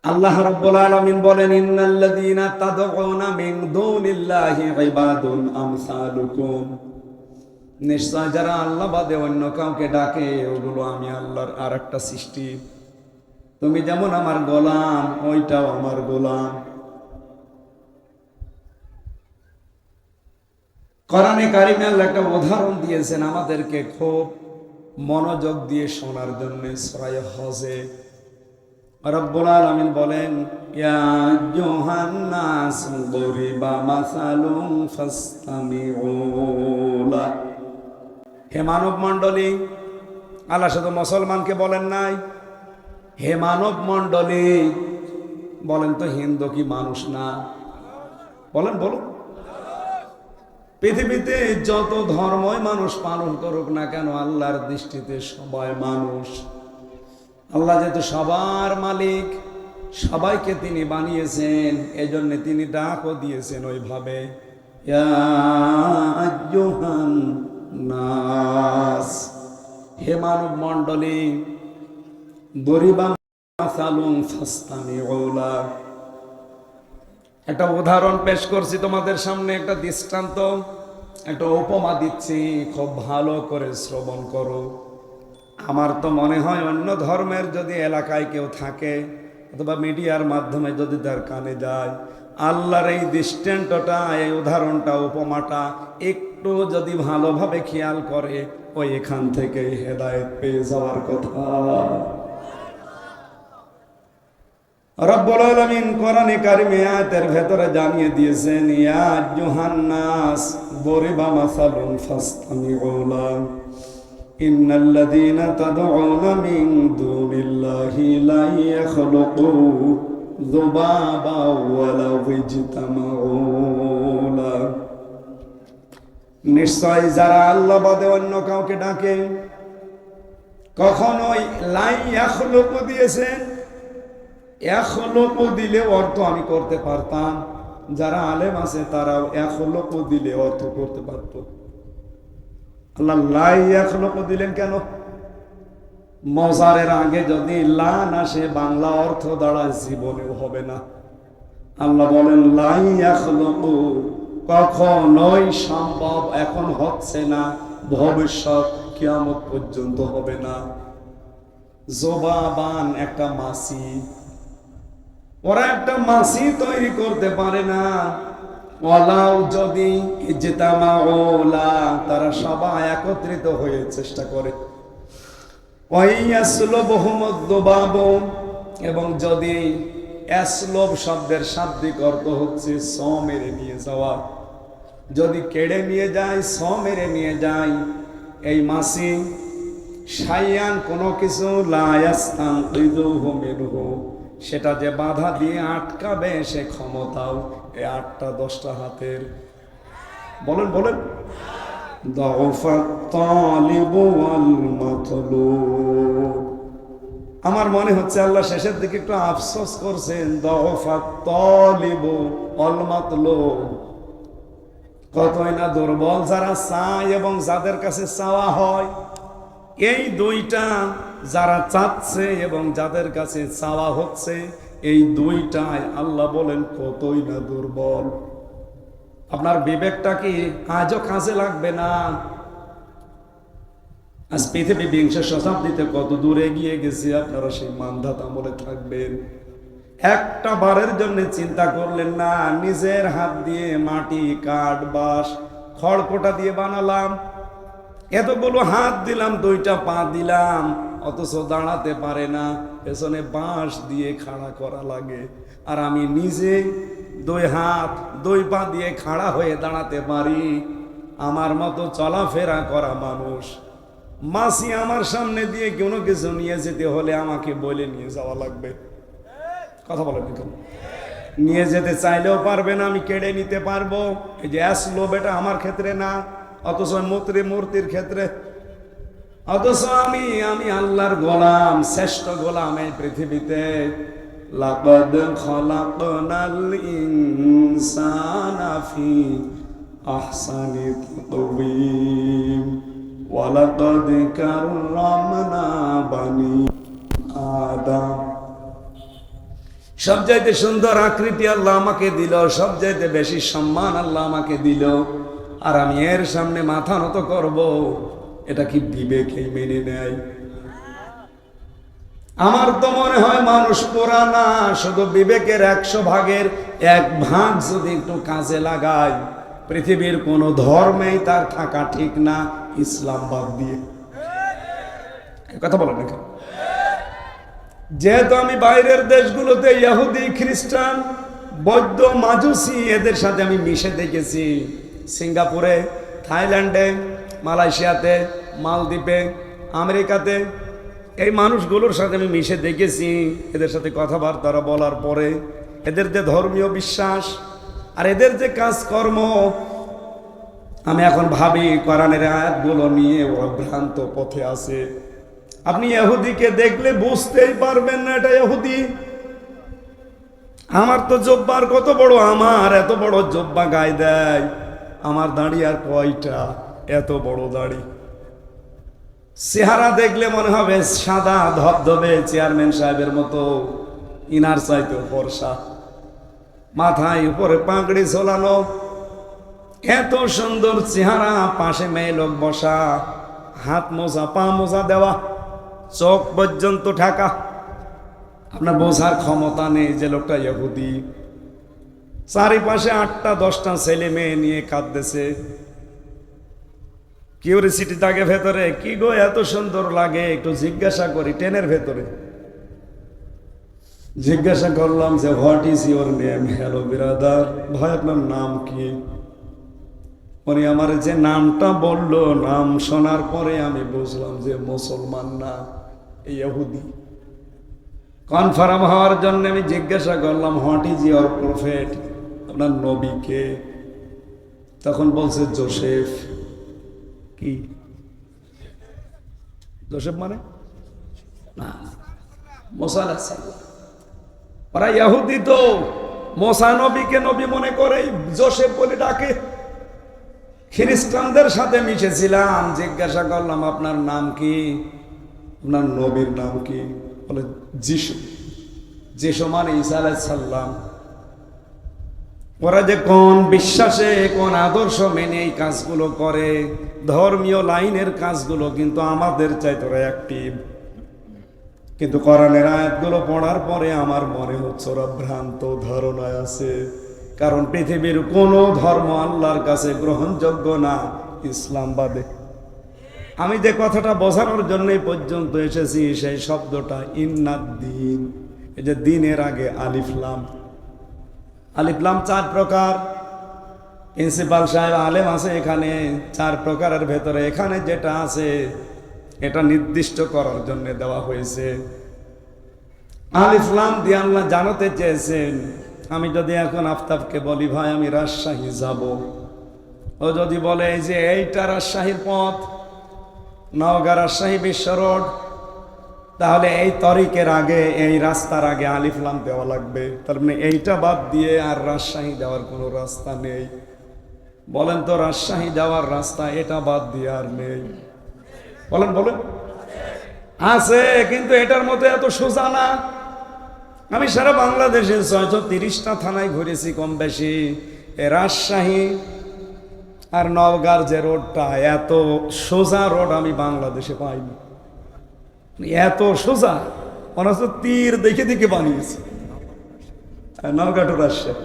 আল্লাহ রাব্বুল আলামিন বলেন, ইন্নাল্লাযীনা তাদউনা মিন দুনিল্লাহি ইবাদুন আমসালুকুম, নিশ্চয় যারা আল্লাহ বাদে অন্য কাউকে ডাকে ওগুলো আমি আল্লাহর আরেকটা সৃষ্টি। তুমি যেমন আমার গোলাম, ওইটাও আমার গোলাম। কোরআনে কারিমে আল্লাহ একটা উদাহরণ দিয়েছেন আমাদেরকে খুব মনোযোগ দিয়ে শোনার জন্য। সূরা হজে রব্বুল আলামিন বলেন, ইয়া আইয়ুহান নাস দুরিবা মাসালুন ফাসতামিউ লা। হে মানব মণ্ডলী, আল্লাহ শুধু মুসলমানকে বলেন নাই, হে মানব মণ্ডলী, বলেন তো হিন্দু কি মানুষ না? বলেন বলুন। পৃথিবীতে যত ধর্মই মানুষ পালন করুক না কেন, আল্লাহর দৃষ্টিতে সবাই মানুষ। আল্লাহ যেহেতু সবার মালিক, সবাইকে তিনি বানিয়েছেন, এজন্য তিনি ডাকও দিয়েছেন ওইভাবে, ইয়া আইয়ুহান নাস, হে মানব মণ্ডলী, দরিবা মাসালুন ফাসতামিউ লা। একটা উদাহরণ পেশ করছি তোমাদের সামনে, একটা দৃষ্টান্ত, একটা উপমা দিচ্ছি, খুব ভালো করে শ্রবণ করো। আমার তো মনে হয় অন্য ধর্মের যদি এলাকায় কেউ থাকে অথবা মিডিয়ার মাধ্যমে যদি তার কানে যায়, আল্লাহর এই দৃষ্টান্তটা, এই উদাহরণটা, উপমাটা একটু যদি ভালোভাবে খেয়াল করে, ওই এখান থেকে হেদায়েত পেয়ে যাওয়ার কথা। রব্বুল আলামিন কোরআনে কারিমে আয়াতের ভেতরে জানিয়ে দিয়েছেন, ইয়া আইয়ুহান নাস দুরিবা মাসালুন ফাসতামিউ লা, ইন্নাল্লাযীনা তাদউনা মিন দুনিল্লাহি লা ইয়াখলুকু যুবাবা ওয়ালাউ ইজতামাউ লা। নিশ্চয় যারা আল্লাহ বাদে অন্য কাউকে ডাকে, কখনোই লা ইয়াখলুকু দিয়েছেন, এখলকও দিলে অর্থ আমি করতে পারতাম, যারা আলেম আছে তারাও এখলকও দিলে অর্থ করতে পারত। আল্লাহ লাই এখলকও দিলেন কেন? মজারের আগে যদি লা না সে বাংলা অর্থ দাঁড়ায় জীবনেও হবে না। আল্লাহ বলেন লাই এখলকও, কখনোই সম্ভব, এখন হচ্ছে না, ভবিষ্যৎ কিয়ামত পর্যন্ত হবে না। জবাবান একটা মাছি, ওরা একটা মাছি তৈরি করতে পারে না। ওয়ালাউ যদি ইজতামাউলা, তারা সবাই একত্রিত হয়ে চেষ্টা করে। ওয়াইয়াসলুবহুমুদ যুবাব, এবং যদি আসলব শব্দের শাব্দিক অর্থ হচ্ছে ছ মেরে নিয়ে যাওয়া, যদি কেড়ে নিয়ে যায়, ছ মেরে নিয়ে যায়, এই মাছি শাইয়ান কোনো কিছু লা ইয়াস্তানকিযুহু মিনহু, সেটা যে বাধা দিয়ে আটকাবে সে ক্ষমতাও এই 8টা 10টা হাতের। বলেন বলেন। দাউফাত তালিবু ওয়াল মাতলুব। আমার মনে হচ্ছে আল্লাহ শেষের দিকে একটু আফসোস করছেন, দাউফাত তালিবু ওয়াল মাতলুব। কতই না দুর্বল যারা চায় এবং যাদের কাছে চাওয়া হয়। এই দুইটা, যারা চাচ্ছে এবং যাদের কাছে চাওয়া হচ্ছে, এই দুইটাই আল্লাহ বলেন কতই না দুর্বল। আপনার বিবেকটা কি আজও কাজে লাগবে না? আজ পৃথিবী বিংশ শতাব্দীতে কত দূরে এগিয়ে গেছে, আপনারা সেই মানধাত আমলে থাকবেন। একটা বারের জন্য চিন্তা করলেন না, নিজের হাত দিয়ে মাটি, কাঠ, বাঁশ, খড়কোটা দিয়ে বানালাম, এতগুলো হাত দিলাম, 2টা পা দিলাম, অথচ দাঁড়াতে পারে না, পেছনে বাঁশ দিয়ে খাড়া করা লাগে। আর আমি নিজে 2 হাত 2 পা দিয়ে খাড়া হয়ে দাঁড়াতে পারি। আমার মতো চলাফেরা করা মানুষ, মাছি আমার সামনে দিয়ে কোনো কিছু নিয়ে যেতে হলে আমাকে বলে নিয়ে যাওয়া লাগবে। কথা বলেন কেন? নিয়ে যেতে চাইলেও পারবে না, আমি কেড়ে নিতে পারবো। এই যে আসলো বেটা আমার ক্ষেত্রে না, অথচ মূর্তির ক্ষেত্রে। অথচ আমি আল্লাহর গোলাম, শ্রেষ্ঠ গোলাম এই পৃথিবীতে। লাকাদ খালাকনাল ইনসানা ফি আহসানি তাকওয়িম ওয়া লাকাদ কাররামনা বানি আদম। সবচাইতে সুন্দর আকৃতি আল্লাহ আমাকে দিল, সবচাইতে বেশি সম্মান আল্লাহ আমাকে দিল, আর আমি এর সামনে মাথা নত করব, এটা কি বিবেকেই মেনে নেয়? আমার তো মনে হয় মানুষ পোড়া না, শুধু বিবেকের 100 ভাগের 1 ভাগ যদি একটু কাজে লাগায়, পৃথিবীর কোন ধর্মেই তার থাকা ঠিক না, ইসলাম বাদ দিয়ে। কথা বলেন না কেন? যেহেতু আমি বাইরের দেশগুলোতে ইহুদি, খ্রিস্টান, বৌদ্ধ, মাজুসি এদের সাথে আমি মিশে দেখেছি। সিঙ্গাপুরে, থাইল্যান্ডে, মালয়েশিয়াতে, মালদ্বীপে, আমেরিকাতে, এই মানুষগুলোর সাথে আমি মিশে দেখেছি। এদের সাথে কথাবার্তা বলার পরে এদের যে ধর্মীয় বিশ্বাস আর এদের যে কাজকর্ম, আমি এখন ভাবি কোরআনের আয়াতগুলো নিয়ে ওরা ভ্রান্ত পথে আছে। আপনি ইহুদিকে দেখলে বুঝতেই পারবেন না এটা ইহুদি। আমার তো জব্বার কত বড়, আমার এত বড় জব্বা গায়ে দেয়, আমার দাড়ি আর কয়টা, এত বড় দাড়ি। চেহারা দেখলে মনে হবে সাদা ধবধবে চেয়ারম্যান সাহেবের মতো, ইনার চাইতে ফর্সা, মাথায় উপরে পাগড়ি ঝোলানো, এত সুন্দর চেহারা, পাশে মেয়ে লোক বসা, হাত মোজা পা মোজা দেওয়া, চোখ পর্যন্ত ঢাকা। আপনার বোঝার ক্ষমতা নেই যে লোকটা ইহুদি। চারিপাশে 8টা 10টা ছেলে মেয়ে নিয়ে কাঁদতেছে। কিউরিসিটি থাকে ভেতরে, কি গো এত সুন্দর লাগে, একটু জিজ্ঞাসা করি। ট্রেনের ভেতরে জিজ্ঞাসা করলাম যে what is your name? Hello brother, ভাই আপনার নাম কি? উনি আমার যে নামটা বললো, নাম শোনার পরে আমি বুঝলাম যে মুসলমান না, ইহুদি। কনফার্ম হওয়ার জন্য আমি জিজ্ঞাসা করলাম হোয়াট ইজ ইউর প্রফেট? আপনার নবী কে? তখন বলছে জোসেফ। কি জোসেফ মানে? না, মুসা আলাইহিস সালাম। ওরা ইহুদি তো মুসা নবীকে নবী মনে করে, জোসেফ বলে ডাকে। খ্রিস্টানদের সাথে মিশেছিলাম, জিজ্ঞাসা করলাম আপনার নাম কি? আপনার নবীর নাম কি? বলে যিশু। যিশু মানে ঈসা আলাইহিস সালাম। ওরা যে কোন বিশ্বাসে, কোন আদর্শ মেনে এই কাজগুলো করে, ধর্মীয় লাইনের কাজগুলো, কিন্তু আমাদের চাইতে ওরা অ্যাক্টিভ। কিন্তু কোরআনের আয়াতগুলো পড়ার পরে আমার মনে হচ্ছে ওরা ভ্রান্ত ধারণায় আছে। কারণ পৃথিবীর কোনো ধর্ম আল্লাহর কাছে গ্রহণযোগ্য না, ইসলাম বাদে। আমি যে কথাটা বোঝানোর জন্যই পর্যন্ত এসেছি, সেই শব্দটা ইন্নাদ্দিন, এই যে দিনের আগে আলিফ লাম। আলিফ লাম 4 প্রকার। প্রিন্সিপাল সাহেব আলেম আছে এখানে, 4 প্রকারের ভেতরে এখানে যেটা আছে এটা নির্দিষ্ট করার জন্য দেওয়া হয়েছে। আলিফ লাম দিয়ে আল্লাহ জানাতে চেয়েছেন, আমি যদি এখন আফতাবকে বলি ভাই আমি রাজশাহী যাব, ও যদি বলে এই যে এইটা রাজশাহীর পথ, নওগাঁ রাজশাহী বিশ্ব রোড, তাহলে এই তরিকের আগে, এই রাস্তার আগে আলিফ লাম দেওয়া লাগবে। তার মানে এইটা বাদ দিয়ে আর রাজশাহী যাওয়ার কোনো রাস্তা নেই। বলেন তো রাজশাহী যাওয়ার রাস্তা এটা বাদ দিয়ে আর নেই? বলেন বলেন। আছে, কিন্তু এটার মতো এত সোজা না। আমি সারা বাংলাদেশে 630টা থানায় ঘুরেছি কম বেশি। রাজশাহী আর নওগাঁর যে রোডটা, এত সোজা রোড আমি বাংলাদেশে পাইনি। এত সোজা, মনে হচ্ছে তীর দেখে দেখে বানিয়েছে। নওগাঁ টু রাজশাহী।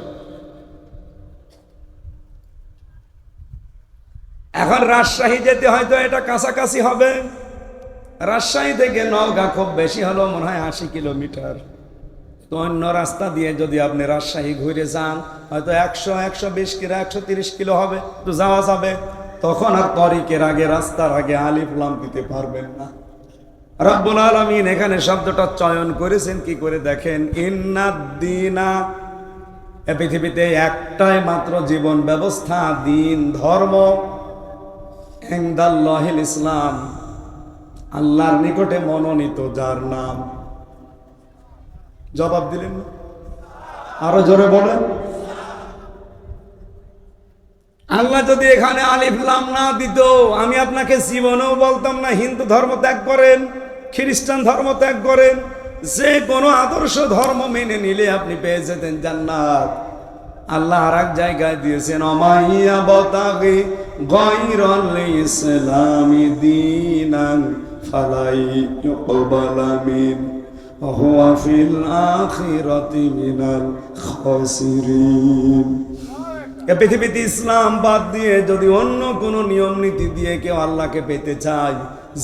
এখন রাজশাহী যেতে হয়তো এটা কাছাকাছি হবে। রাজশাহী থেকে নওগাঁ খুব বেশি হলো মনে হয় 80 কিলোমিটার। তো অন্য রাস্তা দিয়ে যদি আপনি রাজশাহী ঘুরে যান, হয়তো 100, 120 কিলো, 130 কিলো হবে, তো যাওয়া যাবে। তখন আর তরিকের আগে, রাস্তার আগে আলিফ লাম দিতে পারবেন না। রব্বুল আলামিন এখানে শব্দটা চয়ন করেছেন কি করে দেখেন, ইন্নাদ্দিনা, এ পৃথিবীতে একটাই মাত্র জীবন ব্যবস্থা, দিন, ধর্ম, ইনদাল্লাহিল ইসলাম, আল্লাহর নিকটে মনোনীত যার নাম। জবাব দিলেন না? আরো জোরে বলেন। আল্লাহ যদি এখানে আলিফ লাম না দিত, আমি আপনাকে জীবনেও বলতাম না হিন্দু ধর্ম ত্যাগ করেন, খ্রিস্টান ধর্ম ত্যাগ করেন, যে কোনো আদর্শ ধর্ম মেনে নিলে আপনি পেয়ে যেতেন জান্নাত। আল্লাহ আর এক জায়গায় দিয়েছেন, অমাইয়া বতাগি গায়রাল ইসলামি দীনান ফালাই ইউকবালা মিন হুয়া ফিল আখিরাতি মিনাল খাসিরিন। এ পৃথিবীতে ইসলাম বাদ দিয়ে যদি অন্য কোনো নিয়ম নীতি দিয়ে কেউ আল্লাহকে পেতে চায়,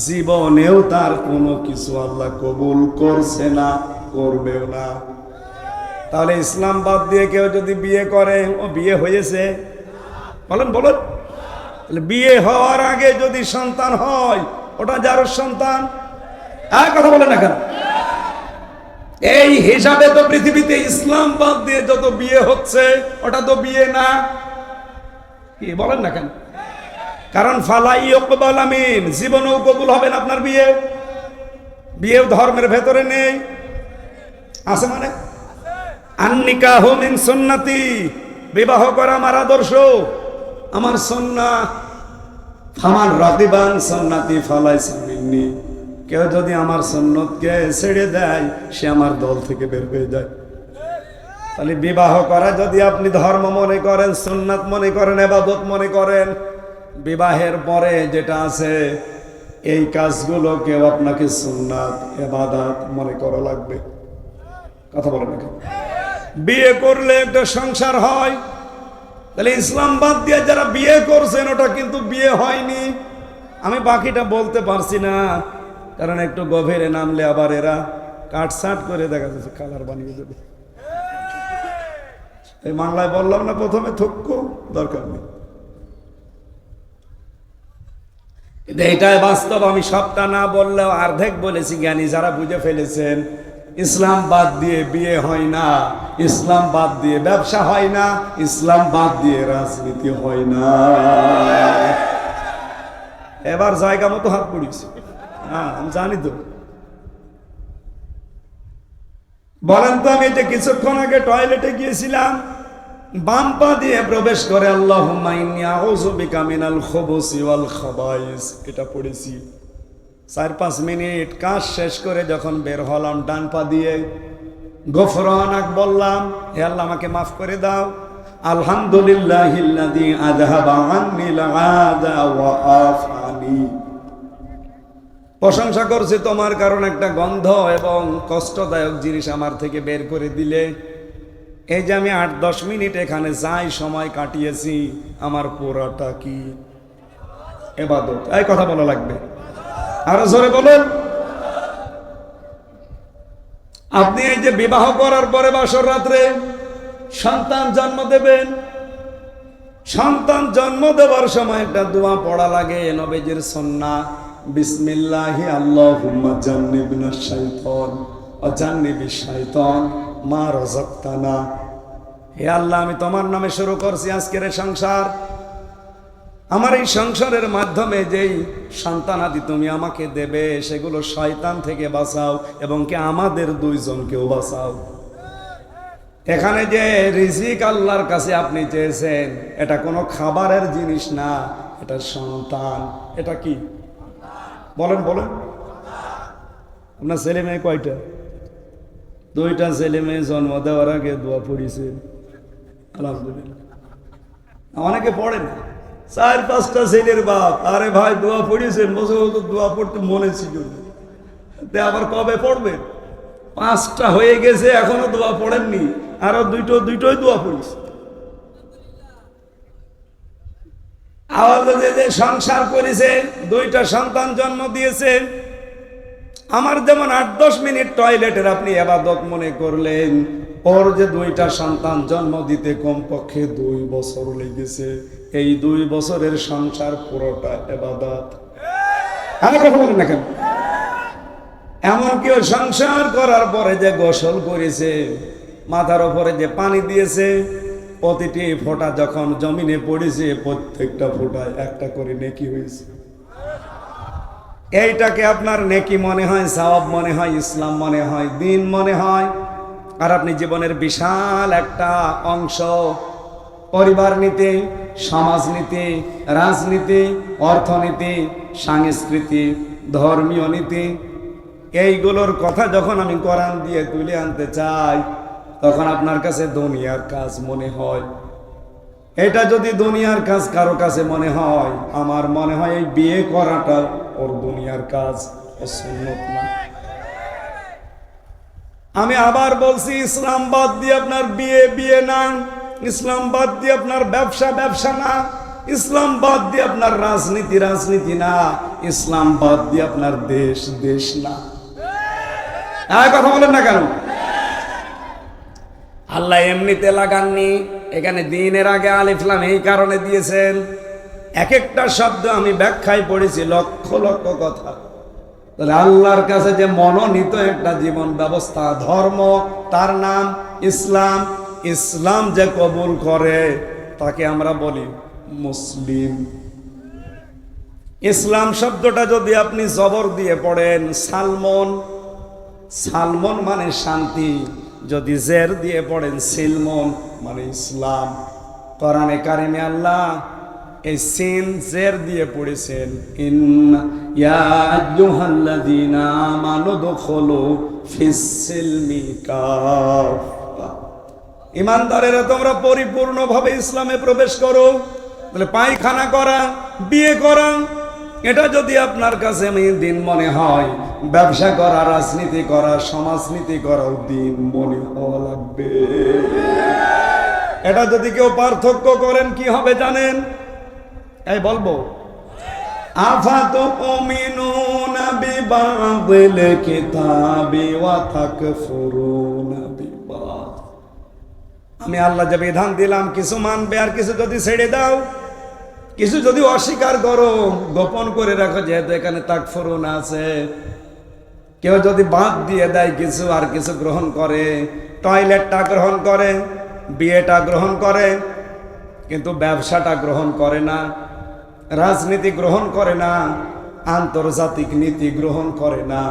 জীবনেও তার কোনো কিছু আল্লাহ কবুল করছে না, করবেও না। তাহলে ইসলাম বাদ দিয়ে কেউ যদি বিয়ে করে, ও বিয়ে হয়েছে? বলেন বলেন। বিয়ে হওয়ার আগে যদি সন্তান হয়, ওটা যার সন্তান? আর কথা বলেন না কেন? এই হিসাবে তো পৃথিবীতে ইসলাম বাদ দিয়ে যত বিয়ে হচ্ছে, ওটা তো বিয়ে না। কি বলেন না কেন? কারণ ফালাই ইউকবাল মিন, জীবনেও কবুল হবে না আপনার বিয়ে। বিয়ে ধর্মের ভেতরে নেই, আছে মানে আন-নিকাহু মিন সুন্নতি, বিবাহ করা আমার আদর্শ, আমার সুন্নাহ। ফামান রাগিবান সুন্নতি ফালাইসা মিন্নি, কেউ যদি আমার সুন্নতকে ছেড়ে দেয়, সে আমার দল থেকে বের হয়ে যায়। তাহলে বিবাহ করা যদি আপনি ধর্ম মনে করেন, সুন্নাত মনে করেন, ইবাদত মনে করেন, বিবাহের পরে যেটা আছে এই কাজগুলোকেও আপনাকে সুন্নাত ইবাদত মনে করা লাগবে। কথা বলেন না? বিয়ে করলে একটা সংসার হয়, তাহলে ইসলাম বাদ দিয়ে যারা বিয়ে করছেন, ওটা কিন্তু বিয়ে হয়নি। আমি বাকিটা বলতে পারছি না, কারণ একটু গভীরে নামলে আবার এরা কাটসাট করে দেখা যাচ্ছে কালার বানিয়ে দেবে। এই বাংলায় বললাম না প্রথমে, থক্কু দরকার নেই। এটাই বাস্তব। আমি সবটা না বললেও অর্ধেক বলেছি। জ্ঞানী যারা বুঝে ফেলেছেন, ইসলাম বাদ দিয়ে বিয়ে হয় না, ইসলাম বাদ দিয়ে ব্যবসা হয় না, ইসলাম বাদ দিয়ে রাজনীতি হয় না। এবার জায়গা মতো হাত পড়িয়েছে। হ্যাঁ, আমি জানি তো। বলেন তো, আমি যে কিছুক্ষণ আগে টয়লেটে গিয়েছিলাম, বাম পা দিয়ে প্রবেশ করে আল্লাহুম্মা ইন্নী আউযু বিকা মিনাল খুবুসি ওয়াল খাবাইস, এটা পড়েছি। 4-5 মিনিট কাজ শেষ করে যখন বের হলাম, ডান পা দিয়ে গফরানাক বললাম, হে আল্লাহ আমাকে মাফ করে দাও। আলহামদুলিল্লাহিল্লাযী আযহাবা আন্নিল আযা ওয়া আফানি, প্রশংসা করছি তোমার, কারণ একটা গন্ধ এবং কষ্টদায়ক জিনিস আমার থেকে বের করে দিলে। এই যে আমি 8-10 মিনিট এখানে যাই সময় কাটিয়েছি, আমার পুরাটা কি ইবাদত। এই কথা বলা লাগবে, আরো জোরে বলেন। আপনি এই যে বিবাহ করার পরে বাসর রাত্রে সন্তান জন্ম দেবেন, সন্তান জন্ম দেওয়ার সময় একটা দোয়া পড়া লাগে, নবীজির সুন্নাহ, বিসমিল্লাহি আল্লাহুম্মা জান্নিবনাশ শাইতান ওয়া জান্নিবিশ শাইতান মা রাযাকতানা। হে আল্লাহ, আমি তোমার নামে শুরু করছি আজকের সংসার। আমার এই সংসারের মাধ্যমে যেই সন্তানাদি তুমি আমাকে দেবে, সেগুলো শয়তান থেকে বাঁচাও এবং কে আমাদের দুইজনকেও বাঁচাও। এখানে যে রিজিক আল্লাহর কাছে আপনি চেয়েছেন, এটা কোনো খাবারের জিনিস না, এটা সন্তান। এটা কি বলেন বলেন? আপনার ছেলে মেয়ে কয়টা? 2টা ছেলে মেয়ে জন্ম দেওয়ার আগে দোয়া পড়িয়েছেন, আলহামদুলিল্লাহ। অনেকে পড়ে না। 4-5টা ছেলের বাপ, আরে ভাই দোয়া পড়িয়েছেন, বছর দোয়া পড়তে মনে ছিল না, আবার কবে পড়বেন? 5টা হয়ে গেছে, এখনো দোয়া পড়েননি, আরো দুটোই দোয়া পড়িয়েছে। আওয়াজ যে সংসার করেছে, 2টা সন্তান জন্ম দিয়েছে। আমার যেমন 8-10 মিনিট টয়লেটের আপনি ইবাদত মনে করলেন, ওর যে 2টা সন্তান জন্ম দিতে কমপক্ষে 2 বছর লেগেছে। এই 2 বছরের সংসার পুরোটা ইবাদত। আর কথা বলেন না কেন? এমনকি সংসার করার পরে যে গোসল করেছে, মাথার উপরে যে পানি দিয়েছে, প্রতিটি ফোঁটা যখন জমিনে পড়েছে, প্রত্যেকটা ফোঁটায় একটা করে নেকি হয়েছে। এইটাকে আপনার নেকি মনে হয়, সওয়াব মনে হয়, ইসলাম মনে হয়, দ্বীন মনে হয়। আর আপনি জীবনের বিশাল একটা অংশ, পরিবার নীতি, সমাজ নীতি, রাজনীতি, অর্থনীতি, সংস্কৃতি, ধর্মীয় নীতি, এইগুলোর কথা যখন আমি কোরআন দিয়ে তুলে আনতে চাই, তখন আপনার কাছে দুনিয়ার কাজ মনে হয়। এটা যদি দুনিয়ার কাজ কারো কাছে মনে হয়, আমার মনে হয় এই বিয়ে করাটা ওর দুনিয়ার কাজ, ও সুন্নত না। আমি আবার বলছি, ইসলাম বাদ দিয়ে আপনার বিয়ে বিয়ে না, ইসলাম বাদ দিয়ে আপনার ব্যবসা ব্যবসা না, ইসলাম বাদ দিয়ে আপনার রাজনীতি রাজনীতি না, ইসলাম বাদ দিয়ে আপনার দেশ দেশ না। কথা বলেন না কেন? আল্লাহ এমনিতে লাগাননি, এখানে দিনের আগে আলিফ লাম এই কারণে দিয়েছেন। এক একটা শব্দ আমি ব্যাখ্যায় পড়েছি, লক্ষ লক্ষ কথা। তাহলে আল্লাহর কাছে যে মনোনীত একটা জীবন ব্যবস্থা, ধর্ম, তার নাম ইসলাম। ইসলাম যে কবুল করে তাকে আমরা বলি মুসলিম। ইসলাম শব্দটা যদি আপনি জবর দিয়ে পড়েন সালমন, সালমন মানে শান্তি, যদি জের দিয়ে পড়েন সিলমন মানে ইসলাম। কোরআনে কারিমে আল্লাহ এই সিন জের দিয়ে পড়েছেন, ইন্না ইয়া আইয়ুহাল্লাযীনা আমানু দুখুলু ফিস-সিলমি কাফা। ঈমানদারেরা তোমরা পরিপূর্ণভাবে ইসলামে প্রবেশ করো। তাহলে পায়খানা করা, বিয়ে করা, এটা যদি আপনার কাছে দিন মনে হয়, ব্যবসা করা, রাজনীতি করা, সমাজনীতি করাও দিন মনে হওয়া লাগবে। এটা যদি কেউ পার্থক্য করেন কি হবে জানেন? এই বলবো, আফাতুমিনুনা বিবাদিল কিতাবি ওয়া তাকফুরুনা বিবাদ। আমি আল্লাহ যে বিধান দিলাম কিছু মানবে আর কিছু যদি ছেড়ে দাও, কিছু যদি অস্বীকার করো, গোপন করে রাখো, যেহেতু এখানে তাকফুরুন আছে। কেউ যদি বাদ দিয়ে দেয় কিছু আর কিছু গ্রহণ করে, টয়লেটটা গ্রহণ করে, বিয়েটা গ্রহণ করে, কিন্তু ব্যবসাটা গ্রহণ করে না, রাজনীতি গ্রহণ করে না, আন্তর্জাতিক নীতি গ্রহণ করে না,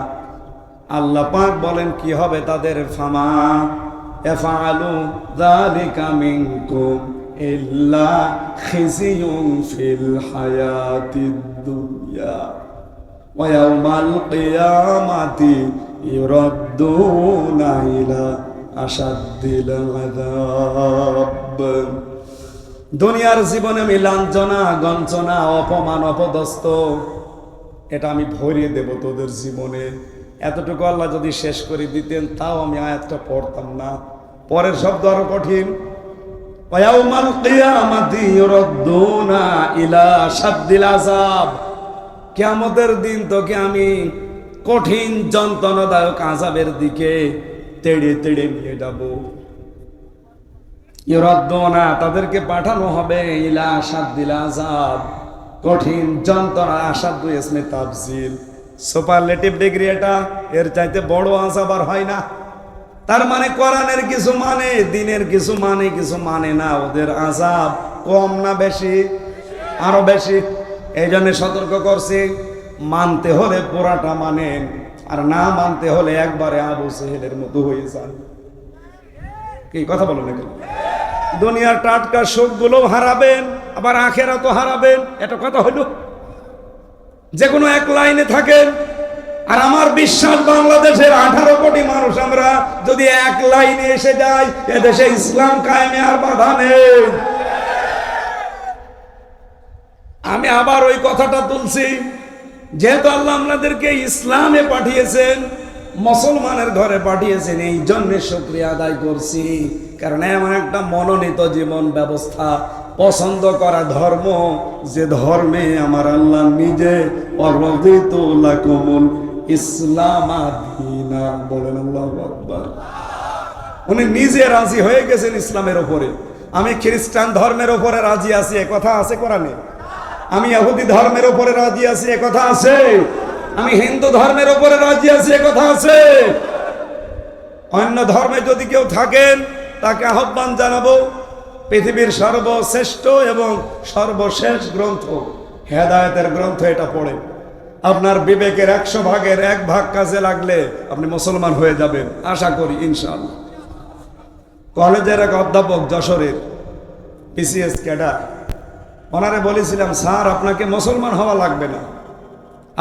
আল্লাহ পাক বলেন কি হবে তাদের? ফামা ইয়াফআলু যালিকা মিনকুম ইল্লা খিজিয়ুন ফিল হায়াতিদ দুনিয়া ওয়া ইয়াউমাল কিয়ামাতি ইউরাদ্দুনা ইলা আশাদ্দিল আযাব। দুনিয়ার জীবনে আমি লাঞ্ছনা, গঞ্চনা, অপমান, অপদস্থ এটা আমি ভরিয়ে দেব তোদের জীবনে। এতটুকু আল্লাহ যদি শেষ করে দিতেন, তাও আমি আয়াতটা পড়তাম না। পরের শব্দ আরো কঠিন, ওয়ায়াউমাল কিয়ামাতি ইউরাদ্দুনা ইলা আশাদ্দিল আযাব। কিয়ামতের দিন তোকে আমি কঠিন যন্ত্রণাদায়ক আযাবের দিকে তেড়ে তেড়ে নিয়ে যাব। ইউরাদ্দুনা, তাদেরকে পাঠানো হবে, ইলা আশাদ্দিল আযাব, কঠিন যন্ত্রণা। আশাদ্দু ইসমে তাফজিল, সুপারলেটিভ ডিগ্রি এটা, এর চাইতে বড় আযাব আর হয় না। তার মানে কোরআনের কিছু মানে, দিনের কিছু মানে, কিছু মানে না। ওদের আযাব কম না বেশি? আরো বেশি। এই জন্য সতর্ক করছি, মানতে হলে পুরাটা মানেন, আর না মানতে হলে একবারে আবু সেহেলের মতো হয়ে যান। কি কথা বলেন না? দুনিয়ার টাটকা সুখগুলো হারাবেন, আবার আখেরাতও হারাবেন। এটা কথা হইল? যে কোনো এক লাইনে থাকেন। আর আমার বিশ্বাস, বাংলাদেশের 18 কোটি মানুষ আমরা যদি এক লাইনে এসে যাই, এদেশে ইসলাম কায়েমে আর বাধা নেই। আমি আবার ওই কথাটা তুলছি, যেহেতু আল্লাহ আপনাদেরকে ইসলামে পাঠিয়েছেন, মুসলমানের ঘরে পাঠিয়েছেন, এই জন্য শুকরিয়া আদায় করছি। কারণ এমন একটা মনোনীত জীবন ব্যবস্থা, পছন্দ করা ধর্ম, যে ধর্মে আমার আল্লাহ নিজে অরদিতু লাকুমুল ইসলাম দীনা বলেন, আল্লাহু আকবার। উনি নিজে রাজি হয়ে গেছেন ইসলামের উপরে। আমি খ্রিস্টান ধর্মের উপরে রাজি আছি, এ কথা আছে কোরআনে? আমি ইহুদি ধর্মের উপরে রাজি আছি, এ কথা আছে? আমি হিন্দু ধর্মের উপরে রাজি আছি, এ কথা আছে? অন্য ধর্মে যদি কেউ থাকেন, তাকে আহ্বান জানাবো, পৃথিবীর সর্বশ্রেষ্ঠ এবং সর্বশেষ গ্রন্থ, হেদায়েতের গ্রন্থ, এটা পড়ে আপনার বিবেকের 100 ভাগের 1 ভাগ কাজে লাগলে আপনি মুসলমান হয়ে যাবেন, আশা করি ইনশাআল্লাহ। কলেজের এক অধ্যাপক, যশোরের পিসিএস ক্যাডার, ওনারে বলেছিলাম, স্যার আপনাকে মুসলমান হওয়া লাগবে না,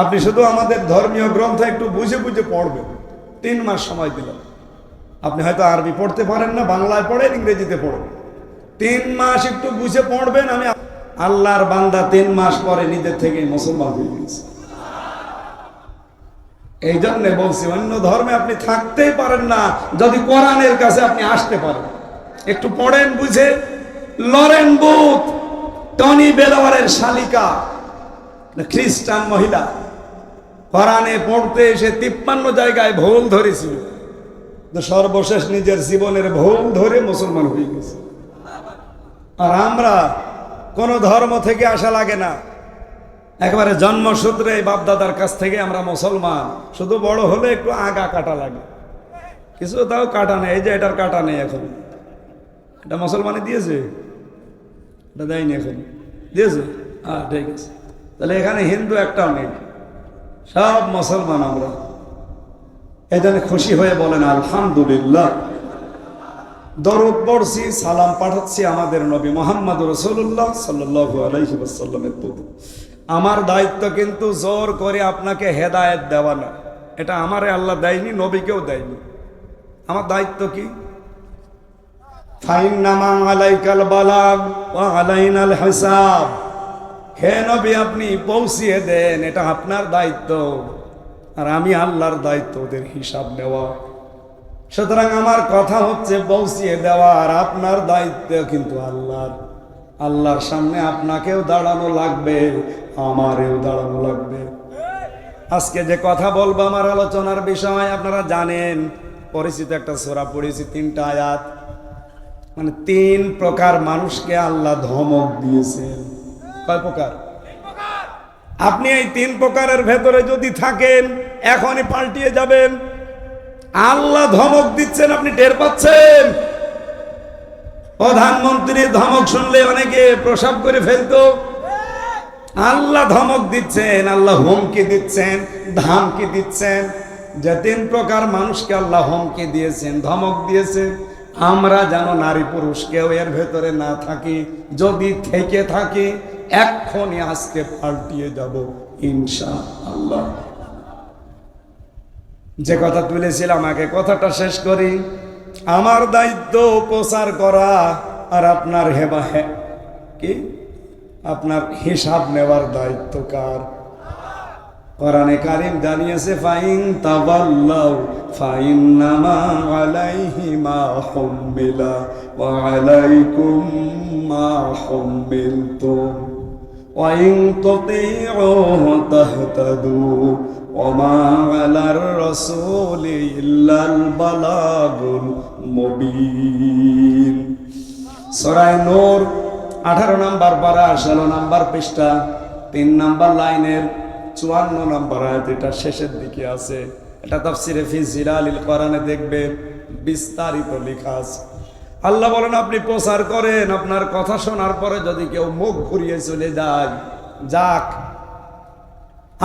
আপনি শুধু আমাদের ধর্মীয় গ্রন্থ একটু বুঝে বুঝে পড়বেন। 3 মাস সময় দিলাম। আপনি হয়তো আরবি পড়তে পারেন না, বাংলায় পড়েন, ইংরেজিতে পড়েন। 3 মাস একটু বুঝে পড়বেন। আমি আল্লাহর বান্দা 3 মাস পরে নিজের থেকে মুসলমান হয়ে গেছে। এই জন্য বলছি, অন্য ধর্মে আপনি থাকতেই পারেন না যদি কোরআনের কাছে আপনি আসতে পারেন। একটু পড়েন বুঝে। লরেন বুথ, টনি বেলাওয়ারের শালিকা, খ্রিস্টান মহিলা, কোরআনে পড়তে এসে 53 জায়গায় ভুল ধরেছিল, সর্বশেষ নিজের জীবনের ভুল ধরে মুসলমান হয়ে গেছে। আর আমরা কোন ধর্ম থেকে আসা লাগে না, একেবারে জন্মসূত্রে বাপদাদার কাছ থেকে আমরা মুসলমান। শুধু বড় হলে একটু আগা কাটা লাগে, কিছু তাও কাটা নেই। এই যে এটার কাটা নেই এখন, এটা মুসলমানে দিয়েছে, এটা দেয়নি এখন, দিয়েছে। হ্যাঁ ঠিক আছে, তাহলে এখানে হিন্দু একটাও নেই, সব মুসলমান আমরা। এই জন্য খুশি হয়ে বলেন আলহামদুলিল্লাহ। দরুদ পড়ছি, সালাম পাঠাচ্ছি আমাদের নবী মুহাম্মদ রাসূলুল্লাহ সাল্লাল্লাহু আলাইহি ওয়াসাল্লামের প্রতি। আমার দায়িত্ব কিন্তু জোর করে আপনাকে হেদায়েত দেওয়া না, এটা আমারে আল্লাহ দেয়নি, নবীকেও দেয়নি। আমার দায়িত্ব কি? ফাইন্নামা আলাইকাল বালাগ ওয়া আলাইনাল হিসাব। হে নবী, আপনি পৌঁছিয়ে দেন, এটা আপনার দায়িত্ব, আর আমি আল্লাহর দায়িত্ব ওদের হিসাব নেওয়া। সুতরাং আমার কথা হচ্ছে পৌঁছিয়ে দেওয়া, আর আপনার দায়িত্ব কিন্তু আল্লাহর। আল্লাহর সামনে আপনাকেও দাঁড়ানো লাগবে, আমারেও দাঁড়ানো লাগবে। আজকে যে কথা বলবো আমার আলোচনার বিষয়, আপনারা জানেন পরিচিত একটা সূরা পড়েছি, 3টা আয়াত। মানে 3 প্রকার মানুষকে আল্লাহ ধমক দিয়েছেন। কয় প্রকার? আপনি এই 3 প্রকারের ভেতরে যদি থাকেন, এখনই পাল্টিয়ে যাবেন। আল্লাহ ধমক দিচ্ছেন, আপনি টের পাচ্ছেন? প্রধানমন্ত্রীর ধমক শুনলে অনেকে প্রসাব করে ফেলতো। আল্লাহ ধমক দিচ্ছেন, আল্লাহ হুমকি দিচ্ছেন, ধামকি দিচ্ছেন। যে 3 প্রকার মানুষকে আল্লাহ হুমকি দিয়েছেন, ধমক দিয়েছেন, আমরা যেন নারী পুরুষ কেউ এর ভেতরে না থাকি। যদি থেকে থাকি, এক্ষুনি আজকে পাল্টিয়ে যাব ইনশাআল্লাহ। যে কথা তুলেছিলাম, আগে কথাটা শেষ করি। আমার দায়িত্ব প্রচার করা, আর আপনার কি আপনার হিসাব নেওয়ার দায়িত্ব কার? কোরআনে কারীম জানিয়েছে, ফাইন তাওয়াল্লাউ ফাইন্নামা আলাইহি মা হুমিলা ওয়া আলাইকুম মা হুমিলতুম ওয়া ইন তুতিউহু তাহতাদু ওয়া মা আলার রাসূলি ইল্লাল বালাগুল মুবিন। সূরা নূর 18 নম্বর পারা, 16 নম্বর পৃষ্ঠা, 3 নম্বর লাইনের 54 নম্বর আয়াত, এটা শেষের দিকে আছে। এটা তাফসিরে ফি জিলালিল কোরআনে দেখবেন, বিস্তারিত লেখা আছে। আল্লাহ বলেন, আপনি প্রচার করেন। আপনার কথা শোনার পরে যদি কেউ মুখ ঘুরিয়ে চলে যায়, যাক।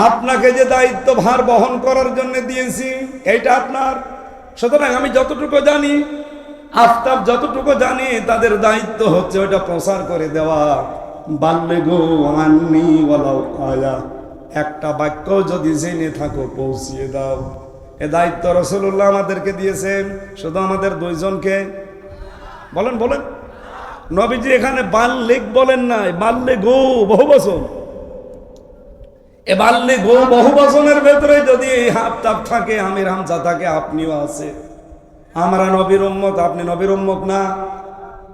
আপনাকে যে দায়িত্ব ভার বহন করার জন্য দিয়েছি, এইটা আপনার। সুতরাং আমি যতটুকু জানি, আফতাব যতটুকু জানি, তাদের দায়িত্ব হচ্ছে ওইটা প্রচার করে দেওয়া। বাল্লিগু আন্নি ওয়ালাউ আয়া, একটা বাক্য যদি জেনে থাকো পৌঁছিয়ে দাও। এ দায়িত্ব রাসূলুল্লাহ আমাদেরকে দিয়েছেন। শুধু আমাদের 2 জনকে? বলেন বলেন। নবীজি এখানে বাল্লিগ বলেন নাই, বাল্লিগু বহুবচন। এ বাল্লিগু বহুবচনের ভেতরে যদি হাফতাব থাকে, আমির হামজা থাকে, আপনিও আছে। আমরা নবীর উম্মত, আপনি নবীর উম্মত না?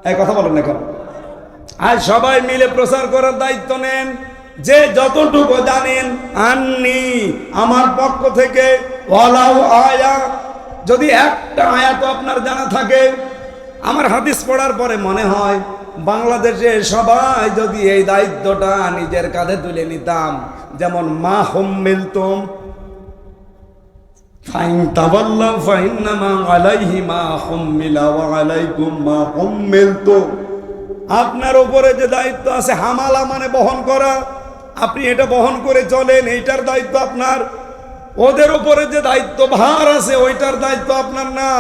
এই কথা বলেন না কেন? আজ সবাই মিলে প্রচার করার দায়িত্ব নেন। যে যতটুকু জানেন, আন্নি আমার পক্ষ থেকে, ওয়ালাউ আয়া, যদি একটা আয়াত আপনার জানা থাকে। আমার হাদিস পড়ার পরে মনে হয়, বাংলাদেশে সবাই যদি এই দায়িত্বটা নিজের কাঁধে তুলে নিতাম, যেমন মা হুমিলতুম ফাইন তাওয়াল্লাউ ফাইন্নামা আলাইহি মা হুমিলা ওয়া আলাইকুম মা হুমিলতুম। আপনার উপরে যে দায়িত্ব আছে, হামালা মানে বহন করা, আপনি এটা বহন করে চলেন, এইটার দায়িত্ব আপনার। ওদের উপরে যে দায়িত্ব ভার আছে, ওইটার দায়িত্ব আপনার না।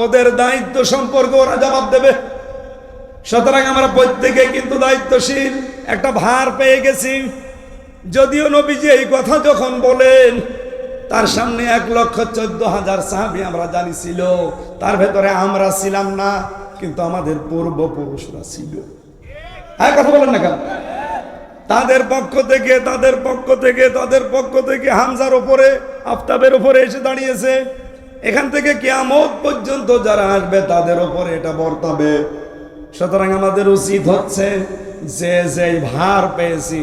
ওদের দায়িত্ব সম্পর্কে ওরা জবাব দেবে। সুতরাং আমরা প্রত্যেকে কিন্তু দায়িত্বশীল, একটা ভার পেয়ে গেছি। যদিও নবীজি এই কথা যখন বলেন, তার সামনে 1,14,000 সাহাবী আমরা জানি ছিল, তার ভেতরে আমরা ছিলাম না, কিন্তু আমাদের পূর্বপুরুষরা ছিল। হ্যাঁ, কথা বলেন না কেন? তাদের পক্ষ থেকে হামজার উপরে, আফতাবের উপরে এসে দাঁড়িয়েছে। এখান থেকে কিয়ামত পর্যন্ত যারা আসবে তাদের উপরে এটা বর্তাবে। সুতরাং আমাদের উচিত হচ্ছে যে যেই ভার পেয়েছি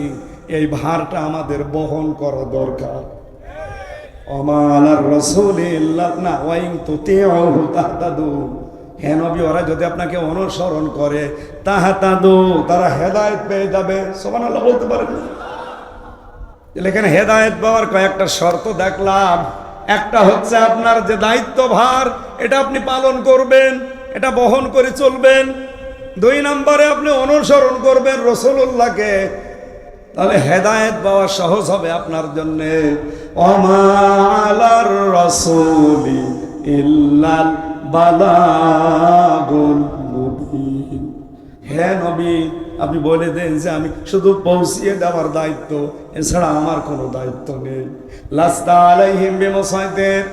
এই ভারটা আমাদের বহন করা দরকার। হে নবী, ওরা যদি আপনাকে অনুসরণ করে তাহাতাদু, তারা হেদায়েত পেয়ে যাবে। সুবহানাল্লাহ বলতে পারেন? এখানে হেদায়েত পাওয়ার কয়েকটা শর্ত দেখলাম। একটা হচ্ছে আপনার যে দায়িত্ব ভার, এটা আপনি পালন করবেন, এটা বহন করে চলবেন। 2 নম্বরে আপনি অনুসরণ করবেন রাসূলুল্লাহকে, তাহলে হেদায়েত পাওয়া সহজ হবে আপনার জন্য। ওমা আলার রাসূলি ইল্লাল বালাগুল মুবিন। হে নবী, আপনি বলে দেন যে আমি শুধু পৌঁছিয়ে দেওয়ার দায়িত্ব, এছাড়া আমার কোনো দায়িত্ব নেই। লাস্তা আলাইহিম বিমুসাইতির।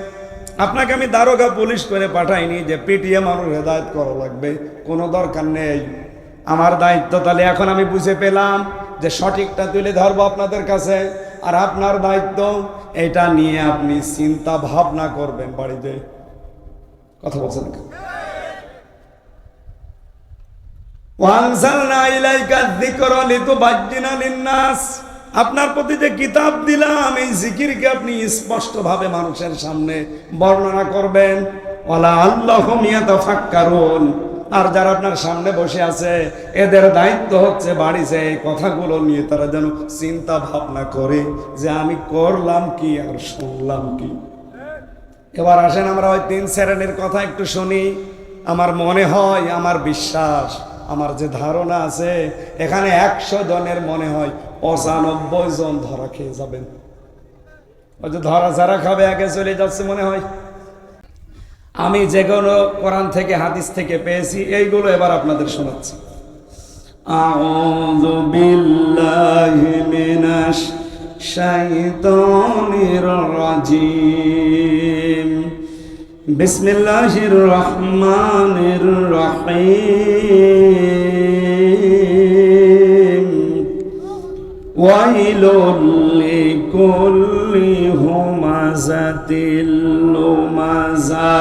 আপনাকে আমি দারোগা পুলিশ করে পাঠাইনি যে পিটিএ মানুষ হেদায়েত করা লাগবে, কোনো দরকার নেই। আমার দায়িত্ব তাহলে এখন আমি বুঝে পেলাম যে সঠিকটা তুলে ধরবো আপনাদের কাছে। আর আপনার দায়িত্ব এটা নিয়ে আপনি চিন্তা ভাবনা করবেন বাড়িতে। কথা বলছেন? ওয়ানজালনা ইলাইকা যিকরা লিতুবাজ্জিনা লিন-নাস। আপনার প্রতি যে কিতাব দিলাম, এই জিকিরকে আপনি স্পষ্টভাবে মানুষের সামনে বর্ণনা করবেন। ওয়ালা আল্লাহুম ইয়াতাফাক্কারুন। আর যারা আপনার সামনে বসে আছে এদের দায়িত্ব হচ্ছে বাড়িতে এই কথাগুলো নিয়ে তারা যেন চিন্তা ভাবনা করে যে আমি করলাম কি আর শুনলাম কি। এবার আসেন আমরা ওই 3 শ্রেণীর কথা একটু শুনি। আমার মনে হয়, আমার বিশ্বাস, আমার যে ধারণা আছে, এখানে 100 জনের মনে হয় 95 জন ধরা খেয়ে যাবেন। ওই যে ধরা যারা খাবে আগে চলে যাচ্ছে মনে হয়। আমি যেগুলো কোরআন থেকে হাদিস থেকে পেয়েছি এইগুলো এবার আপনাদের শোনাচ্ছি। আউযু বিল্লাহি মিনাশ শাইতানির রাজিম। বিসমিল্লাহির রহমানির রহিম। ওয়াইলুল লিকুল্লি হুমাযাতিল লুমাযা।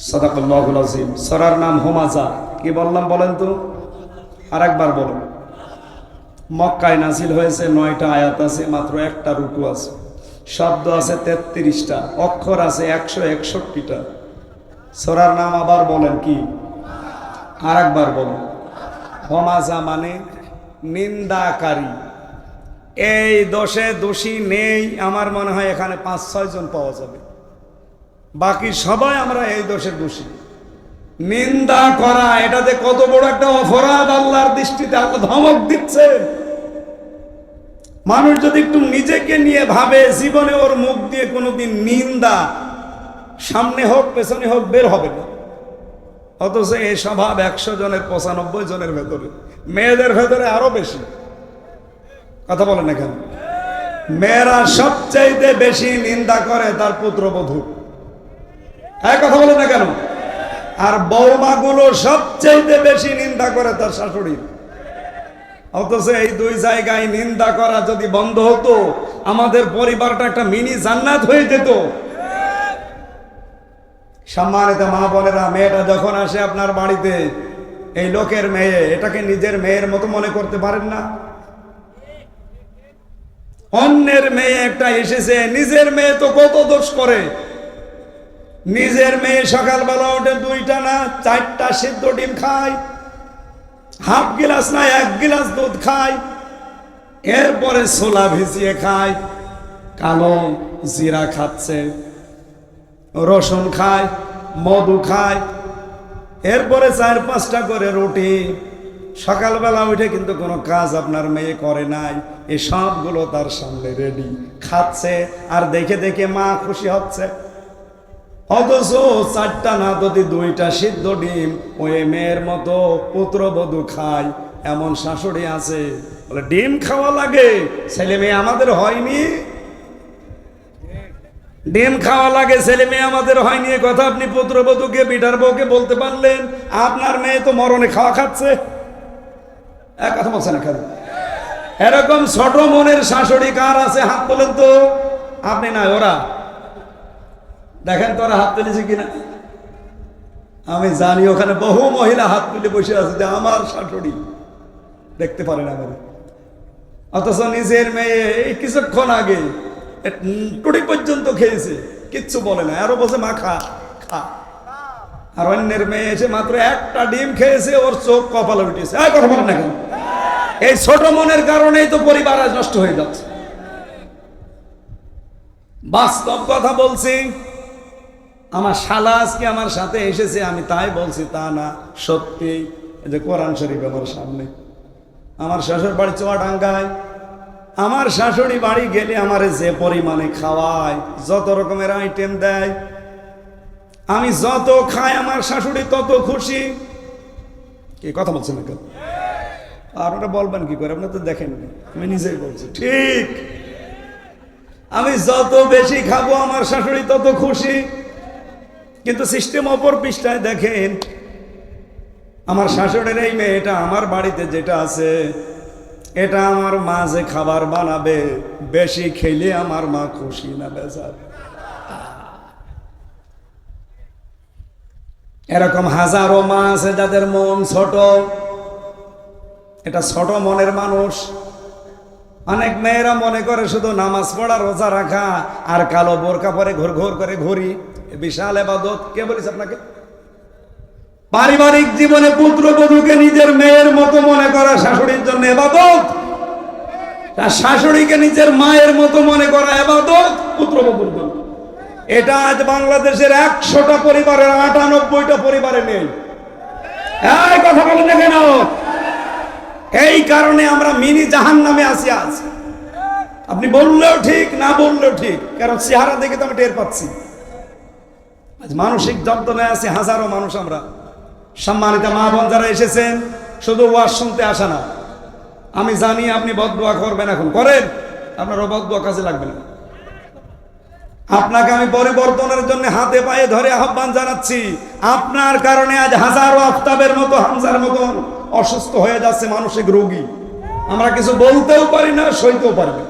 সাদাকাল্লাহুল আযীম। সূরার নাম হুমাযা। কি বললাম বলেন তো? আরেকবার বলুন। মক্কায় নাজিল হয়েছে, 9টা আয়াত আছে, মাত্র একটা রুকু আছে, শব্দ আছে 33টা, অক্ষর আছে 161টা। সূরার নাম আবার বলেন কি? আরেকবার বলুন। হুমাযা মানে নিন্দাকারী। এই দোষে দোষী নেই আমার মনে হয় এখানে 5-6 জন পাওয়া যাবে, বাকি সবাই আমরা এই দোষে দোষী। নিন্দা করা এটাতে কত বড় একটা অপরাধ আল্লাহর দৃষ্টিতে। আল্লাহ ধমক দিচ্ছে। মানুষ যদি একটু নিজেকে নিয়ে ভাবে, জীবনে ওর মুখ দিয়ে কোনোদিন নিন্দা সামনে হোক পেছনে হোক বের হবে না। অথচ এই স্বভাব 100 জনের 95 জনের ভেতরে, মেয়েদের ভেতরে আরো বেশি। কথা বলেন না কেন? মেয়েরা সবচাইতে বেশি নিন্দা করে তার পুত্রবধূ। হ্যাঁ, কথা বলেন না কেন? আর বৌমাগুলো সবচাইতে বেশি নিন্দা করে তার শাশুড়ি। অথচ এই 2 জায়গায় নিন্দা করা যদি বন্ধ হতো, আমাদের পরিবারটা একটা মিনি জান্নাত হয়ে যেত। সম্মানিত মা বোনেরা, মেয়েটা যখন আসে আপনার বাড়িতে, এই লোকের মেয়ে, এটাকে নিজের মেয়ের মতো মনে করতে পারেন না? অন্যের মেয়ে একটা এসেছে, নিজের মেয়ে তো কত দোষ করে। নিজের মেয়ে সকালবেলা উঠে 2টা না 4টা সিদ্ধ ডিম খায়, হাফ গিলাস না 1 গিলাস দুধ খায়, এরপরে ছোলা ভিজিয়ে খায়, কালো জিরা খাচ্ছে, রসুন খায়, মধু খায়, এরপরে 4-5টা করে রুটি। সকালবেলা উঠে কিন্তু কোনো কাজ আপনার মেয়ে করে নাই, এই সবগুলো তার সামনে রেডি, খাচ্ছে আর দেখে দেখে মা খুশি হচ্ছে। অথচ 4টা না যদি 2টা সিদ্ধ ডিম ওই মেয়ের মতো পুত্রবধূ খায়, এমন শাশুড়ি আছে বলে ডিম খাওয়া লাগে, ছেলে মেয়ে আমাদের হয়নি। ডিম খাওয়া লাগে, ছেলে মেয়ে আমাদের হয়নি, এ কথা আপনি পুত্রবধূকে বিটার বউকে বলতে পারলেন? আপনার মেয়ে তো মরণে খাওয়া খাচ্ছে, এক কথা বলছে না কেন? এরকম ছোট মনের শাশুড়ি কার আছে? হাত তোলেন তো। আপনি না, ওরা দেখেন তো ওরা হাত তুলেছে কিনা। আমি জানি ওখানে বহু মহিলা হাত তুলে বসে আছে যে আমার শাশুড়ি দেখতে পারে না বলে, অথচ নিজের মেয়ে এই কিছুক্ষণ আগে টুটি পর্যন্ত খেয়েছে, কিচ্ছু বলে না, আরো বলছে মা খা খা। আর অন্যের মেয়ে এসে মাত্র একটা ডিম খেয়েছে, ওর চোখ কপালে উঠেছে। আর কথা বলেন না কেন? এই ছোট মনের কারণেই তো পরিবার আজ নষ্ট হয়ে যাচ্ছে। বাস্তব কথা বলছি। আমার শালা আজকে আমার সাথে এসেছে, আমি তাই বলছি তা না, সত্যি। এই যে কোরআন শরীফ আমার সামনে, আমার শ্বশুর বাড়ি চুয়াডাঙ্গায়, আমার শাশুড়ি বাড়ি গেলে আমারে যে পরিমাণে খাওয়ায়, যত রকমের আইটেম দেয়, আমি যত খাই আমার শাশুড়ি তত খুশি। কি কথা বলছেন না কেন? আপনারা বলবেন কি করে? আপনারা তো দেখেন, আমি নিজেই বলছি ঠিক। আমি যত বেশি খাবো আমার শাশুড়ি তত খুশি। কিন্তু সিস্টেম অপর পৃষ্ঠায় দেখেন, আমার শাশুড়ির এই মেয়েটা আমার বাড়িতে যেটা আছে, এটা আমার মা যে খাবার বানাবে, বেশি খেলে আমার মা খুশি না বেজার। এরকম হাজারো মা আছে যাদের মন ছোট। এটা ছোট মনের মানুষ। অনেক মেয়েরা মনে করে শুধু নামাজ পড়া, রোজা রাখা আর কালো বোরকা পরে ঘুর ঘুর করে ঘুরি বিশাল ইবাদত। কে বলেছে আপনাকে? পারিবারিক জীবনে পুত্রবধূকে নিজের মেয়ের মতো মনে করা শাশুড়ির জন্য ইবাদত, আর শাশুড়িকে নিজের মায়ের মতো মনে করা ইবাদত পুত্রবধূর জন্য। এটা আজ বাংলাদেশের 100টা পরিবারের 98টা পরিবারে নেই। এই কথা বলেন না কেন? এই কারণে আমরা মিনি জাহান্নামে আছি আজ। আপনি বললেও ঠিক, না বললেও ঠিক, কারণ চেহারা দেখে তো আমি টের পাচ্ছি। আজ মানসিক যন্ত্রণায় আছি হাজারো মানুষ আমরা। সম্মানিত মা বোন যারা এসেছেন, শুধু ওয়াজ শুনতে আসা না। আমি জানি আপনি বদদুয়া করবেন, এখন করেন, আপনার বদদুয়া কাজে লাগবে না। আপনাকে আমি পরিবর্তনের জন্য হাতে পায়ে ধরে আহ্বান জানাচ্ছি। আপনার কারণে আজ হাজারো আফতাবের মতো, হামজার মতো অসুস্থ হয়ে যাচ্ছে মানসিক রোগী। আমরা কিছু বলতেও পারি না, সইতেও পারি না।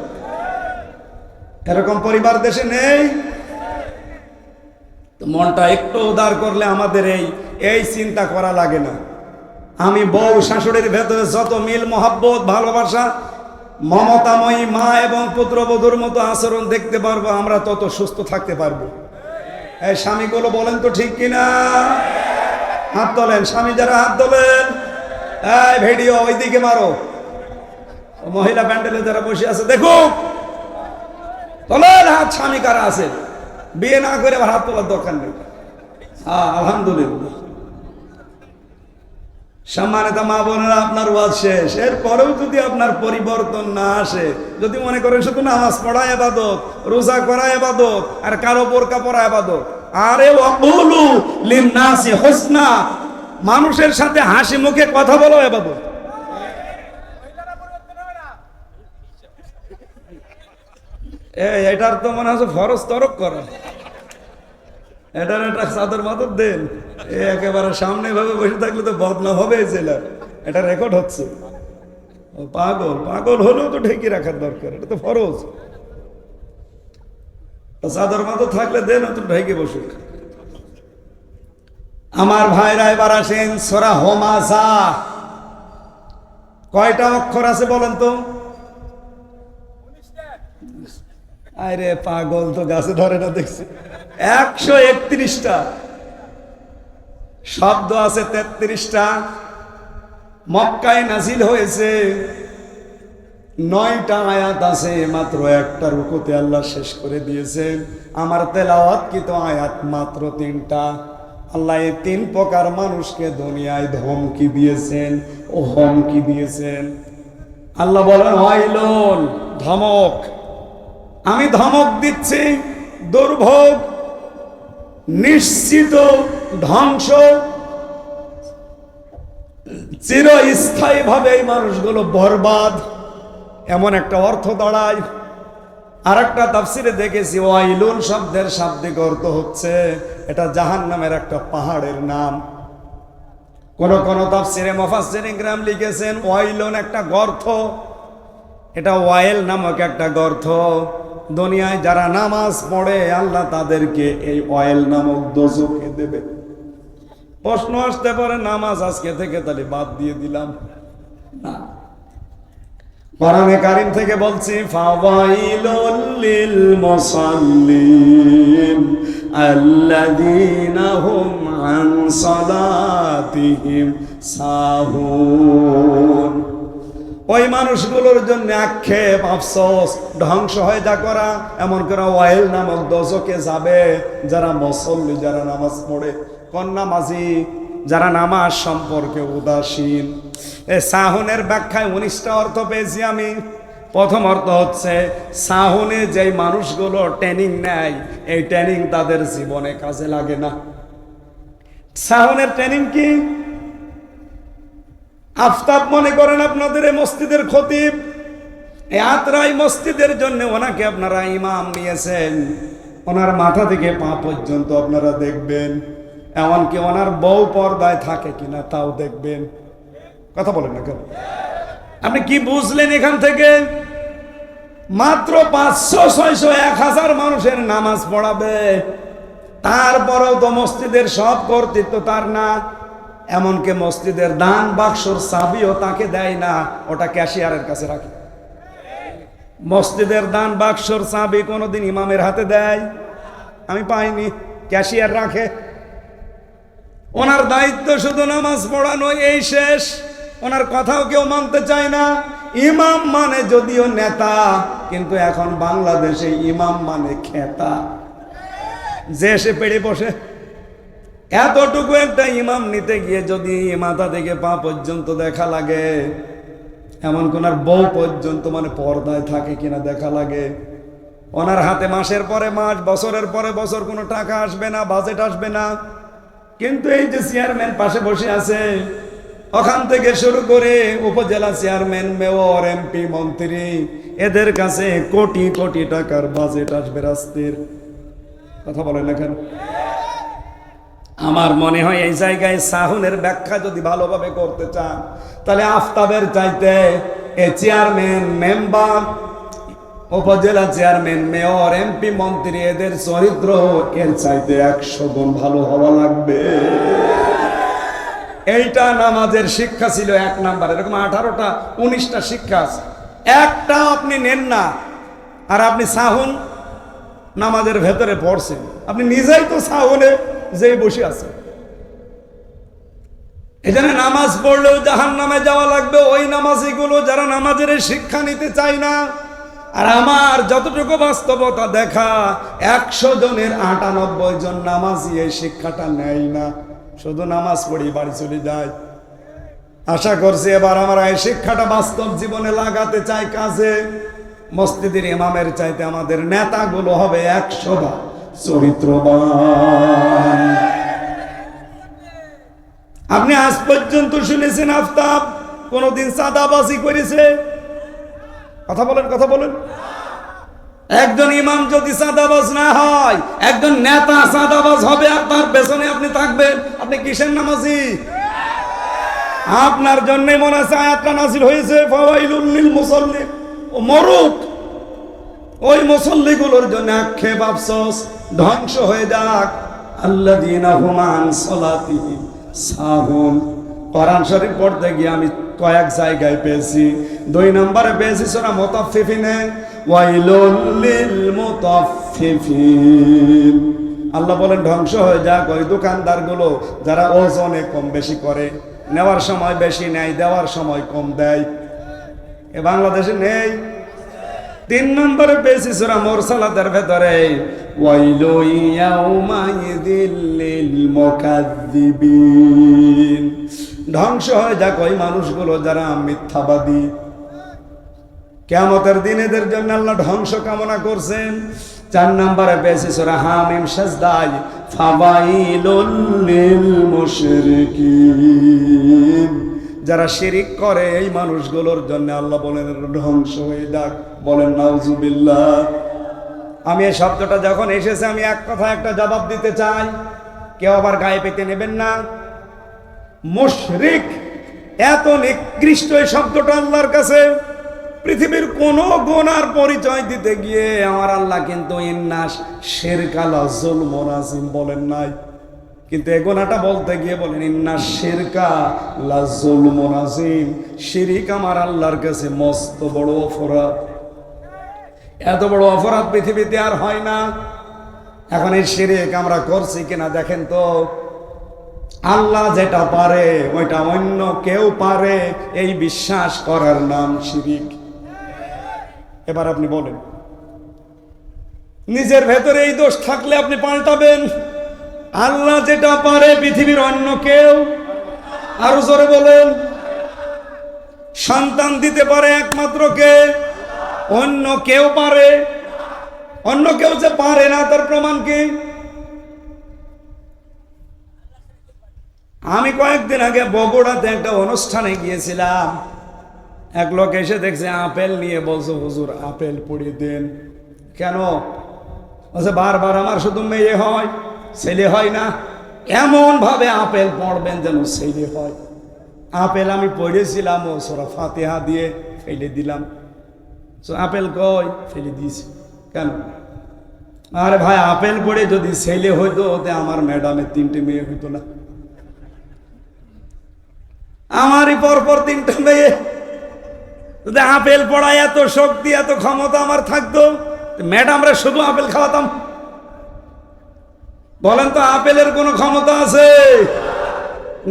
এরকম পরিবার দেশে নেই। মনটা একটু উদার করলে আমাদের এই চিন্তা করা লাগে না। আমি বউ শাশুড়ির ভেতরে যত মিল, মহাব্বত, ভালোবাসা, মমতাময়ী মা এবং পুত্রবধূর মতো আচরণ দেখতে পারবো, আমরা তত সুস্থ থাকতে পারবো। এই স্বামীগুলো বলেন তো ঠিক কিনা? হাত তোলেন, স্বামী যারা হাত তোলেন। এই ভিডিও ওইদিকে মারো, মহিলা প্যান্ডেলে যারা বসে আছে দেখো, তোলেন হাত। স্বামী কারা আছে? বিয়ে না করে আবার হাত তোলার দরকার নেই। আলহামদুলিল্লাহ। সম্মানিত মা বোনেরা, আপনার ওয়াজ শেষ, এরপরেও যদি আপনার পরিবর্তন না আসে, যদি মনে করেন শুধু নামাজ পড়া ইবাদত, রোজা করা ইবাদত, আর কালো বোরকা পরা ইবাদত, আরে ওয়াকুলু লিন্নাসি হুসনা, মানুষের সাথে হাসি মুখে কথা বলো ইবাদত। এটার তো মনে হচ্ছে ফরজ তরক করা। এটার একটা চাদর মাদর দেন, একেবারে সামনে ভাবে বসে থাকলে তো বদনাম হবে। এটা রেকর্ড হচ্ছে। পাগল পাগল হলেও তো ঢেকে রাখার দরকার, এটা তো ফরজ। চাদর মাদর থাকলে দেন, তো ঢেকে বসুক। আমার ভাইরা এবার আসেন সূরা হুমাযা। কয়টা অক্ষর আছে বলেন তো? আরে পাগল তো গাছে ধরে না দেখছি। 131টা শব্দ আছে, 33টা। মক্কায় নাজিল হয়েছে। 9টা আয়াত আছে, মাত্র একটা রুকুতে আল্লাহ শেষ করে দিয়েছেন। আমার তেলাওয়াতকৃত আয়াত মাত্র 3টা। আল্লাহ এই 3 প্রকার মানুষকে দুনিয়ায় ধমকি দিয়েছেন ও হুমকি দিয়েছেন। আল্লাহ বলেন ওয়াইলুন, ধমক, আমি ধমক দিচ্ছি, দুর্ভোগ, নিশ্চিত ধ্বংস, চিরস্থায়ী ভাবে এই মানুষগুলো বরবাদ। এমন একটা অর্থ দাঁড়ায়। আর একটা তাফসিরে দেখেছি ওয়াইলুন শব্দের শাব্দিক অর্থ হচ্ছে এটা জাহান্নামের একটা পাহাড়ের নাম। কোন কোন তাফসিরে মুফাসসিরিন کرام লিখেছেন ওয়াইলুন একটা গর্ত, এটা ওয়াইল নামক একটা গর্ত। দুনিয়ায় যারা নামাজ পড়ে আল্লাহ তাদেরকে এই ওয়াইল নামক দোজখে দেবে। প্রশ্ন আসতে পারে নামাজ আজকে থেকে তাহলে বাদ দিয়ে দিলাম না, কোরআনে কারীম থেকে বলছি ফাওয়াইলুল লিল মুসাল্লিন আল্লাযীনা হুম আন সালাতিহিম সাহুন। ওই মানুষগুলোর জন্য আক্ষেপ, আফসোস, ধ্বংস হয়ে যা করা, এমন করে ওয়াইল নামক দোজখে যাবে যারা মুসল্লি, যারা নামাজ পড়ে। কোন নামাজি? যারা নামাজ সম্পর্কে উদাসীন। এই সাহুনের ব্যাখ্যায় 19টা অর্থ পেয়েছি আমি। প্রথম অর্থ হচ্ছে সাহুনে যেই মানুষগুলো ট্রেনিং নেয়, এই ট্রেনিং তাদের জীবনে কাজে লাগে না। সাহুনের ট্রেনিং কি? আফতাব মনে করেন আপনাদের এই মসজিদের খতিব, এই আত্রাই মসজিদের জন্য ওনাকে আপনারা ইমাম নিয়েছেন। ওনার মাথা থেকে পা পর্যন্ত আপনারা দেখবেন, এমনকি ওনার বউ পর্দায় থাকে কিনা তাও দেখবেন। কথা বলেন না কেন? আপনি কি বুঝলেন এখান থেকে? মাত্র 500, 600, 1000 মানুষের নামাজ পড়াবে, তারপরেও তো মসজিদের সব কর্তৃত্ব তার না। এমনকি মসজিদের দান বাক্সর চাবিও তাকে দেয় না, ওটা ক্যাশিয়ারের কাছে রাখে। মসজিদের দান বাক্সর চাবি কোনোদিন ইমামের হাতে দেয়? আমি পাইনি, ক্যাশিয়ার রাখে। ওনার দায়িত্ব শুধু নামাজ পড়ানো, এই শেষ। ওনার কথাও কেউ মানতে চায় না। ইমাম মানে যদিও নেতা, কিন্তু এখন বাংলাদেশে ইমাম মানে খেতা, যে সে পেড়ে বসে। এতটুকু একটা ইমাম নিতে গিয়ে যদি মাথা থেকে পা পর্যন্ত দেখা লাগে, এমন কোনার বউ পর্যন্ত মানে পর্দায় থাকে কিনা দেখা লাগে। ওনার হাতে মাসের পরে মাস, বছরের পরে বছর কোনো টাকা আসবে না, বাজেট আসবে না। কিন্তু এই যে চেয়ারম্যান পাশে বসে আছে, ওখান থেকে শুরু করে উপজেলা চেয়ারম্যান, মেয়র, এমপি, মন্ত্রী, এদের কাছে কোটি কোটি টাকার বাজেট আসবে রাস্তার। কথা বলেন এখন। আমার মনে হয় এই জায়গায় সাহুনের ব্যাখ্যা যদি ভালোভাবে করতে চান, তাহলে আফতাবের চাইতে এই চেয়ারম্যান, মেম্বার, উপজেলা চেয়ারম্যান, মেয়র, এমপি, মন্ত্রী, এদের চরিত্র এর চাইতে 100 গুণ ভালো হওয়া লাগবে। এইটা নামাজের শিক্ষা ছিল 1 নাম্বার। এরকম 18টা 19টা শিক্ষা আছে, একটা আপনি নেন না। আর আপনি সাহুন নামাজের ভেতরে পড়ছেন, আপনি নিজেই তো সাহুনে যেই বসে আছেন। এখানে নামাজ পড়লেও জাহান্নামে যাওয়া লাগবে ওই নামাজিগুলো যারা নামাজের শিক্ষা নিতে চায় না। আর আমার যতটুকু বাস্তবতা দেখা, 100 জনের 98 জন নামাজি এই শিক্ষাটা নেয় না, শুধু নামাজ পড়ি বাড়ি চলে যায়। আশা করছি এবার আমরা এই শিক্ষাটা বাস্তব জীবনে লাগাতে চাই কাজে। মসজিদের ইমামের চাইতে আমাদের নেতাগুলো হবে 100 ভাগ চরিত্রবান। আপনি আজ পর্যন্ত শুনেছেন আফতাব কোনদিন চাঁদাবাজি করেছে? কথা বলেন, কথা বলেন। একজন ইমাম যদি চাঁদাবাজ না হয়, একজন নেতা চাঁদাবাজ হবে, আর তার পেছনে আপনি থাকবেন, আপনি কিসের নামাজি? আপনার জন্য মনে আছে আয়াতটা নাযিল হয়েছে ফাওয়াইলুল লিল মুসাল্লিন। ও মরুক, ওই মুসল্লিগুলোর জন্য আক্ষেপ, আফসোস, ধ্বংস হয়ে যাক। আল্লাযীনা হুম আন সালাতিহিম সাহুন। কোরআন শরীফ পড়তে গিয়ে আমি কয়েক জায়গায় পেয়েছি। 2 নম্বরে পেয়েছি সূরা মুতাফফিফিনে, ওয়াইলুল লিল মুতাফফিফিন। আল্লাহ বলেন ধ্বংস হয়ে যাক ওই দোকানদারগুলো যারা ওজনে কম বেশি করে, নেওয়ার সময় বেশি নেয়, দেওয়ার সময় কম দেয়। এ বাংলাদেশে নেই। 3 নম্বরে পেয়েছি সূরা মুরসালাতের ভেতরে, ওয়াইলু ইয়াউমাইযিল লিল মুকাজ্জিবিন। ধ্বংস হয়ে যাক ওই মানুষগুলো যারা মিথ্যাবাদী। কিয়ামতের দিন এদের জন্য আল্লাহ ধ্বংস কামনা করছেন। 4 নম্বরে পেয়েছি সূরা হামিম সাজদায়, ফাওয়াইলুল লিল মুশরিকিন। যারা শিরিক করে এই মানুষগুলোর জন্য আল্লাহ বলেন ধ্বংস হয়ে যাক। বলেন নাউজুবিল্লাহ। আমি এই শব্দটা যখন এসেছে আমি এক কথা একটা জবাব দিতে চাই, কেউ আবার গায়ে পেতে নেবেন না। মুশরিক এত নিকৃষ্ট এই শব্দটা আল্লাহর কাছে, পৃথিবীর কোন গুনার পরিচয় দিতে গিয়ে আমার আল্লাহ কিন্তু ইন্নাস শিরকা লা যুলমুন আযীম বলেন নাই, কিন্তু এই গুনাহটা বলতে গিয়ে বলেন ইন্নাস শিরকা লা যুলমুন আযীম। শিরিক আমার আল্লাহর কাছে মস্ত বড় অপরাধ। এত বড় অপরাধ পৃথিবীতে আর হয় না। এখন এই শিরিক আমরা করছি কিনা দেখেন তো। আল্লাহ যেটা পারে ওইটা অন্য কেউ পারে, এই বিশ্বাস করার নাম শিরিক। এবার আপনি বলেন, নিজের ভেতরে এই দোষ থাকলে আপনি পাল্টাবেন। আল্লাহ যেটা পারে পৃথিবীর অন্য কেউ, আরো জোরে বলেন। সন্তান দিতে পারে একমাত্র কে? অন্য কেউ পারে। অন্য কেউ যে পারে না তার প্রমাণ কি? আমি কয়েকদিন আগে বগুড়াতে একটা অনুষ্ঠানে গিয়েছিলাম। এক লোক এসে দেখছে আপেল নিয়ে, বলছে হুজুর আপেল পুড়িয়ে দেন। কেন? বলছে বারবার আমার শুধু মেয়ে হয়, ছেলে হয় না। এমন ভাবে আপেল পড়বেন যেন ছেলে হয়। আপেল আমি পড়েছিলাম ও সূরা ফাতিহা দিয়ে ফেলে দিলাম। আপেল কই? ফেলে দিয়েছি। কেন? আরে ভাই, আপেল পড়ে যদি ছেলে হইতো ওতে আমার ম্যাডামের 3টে মেয়ে হইতো না। আমারই পরপর 3টে মেয়ে। যদি আপেল পড়ায় এত শক্তি এত ক্ষমতা আমার থাকতো, ম্যাডামরা শুধু আপেল খাওয়াতাম। বলেন তো আপেলের কোনো ক্ষমতা আছে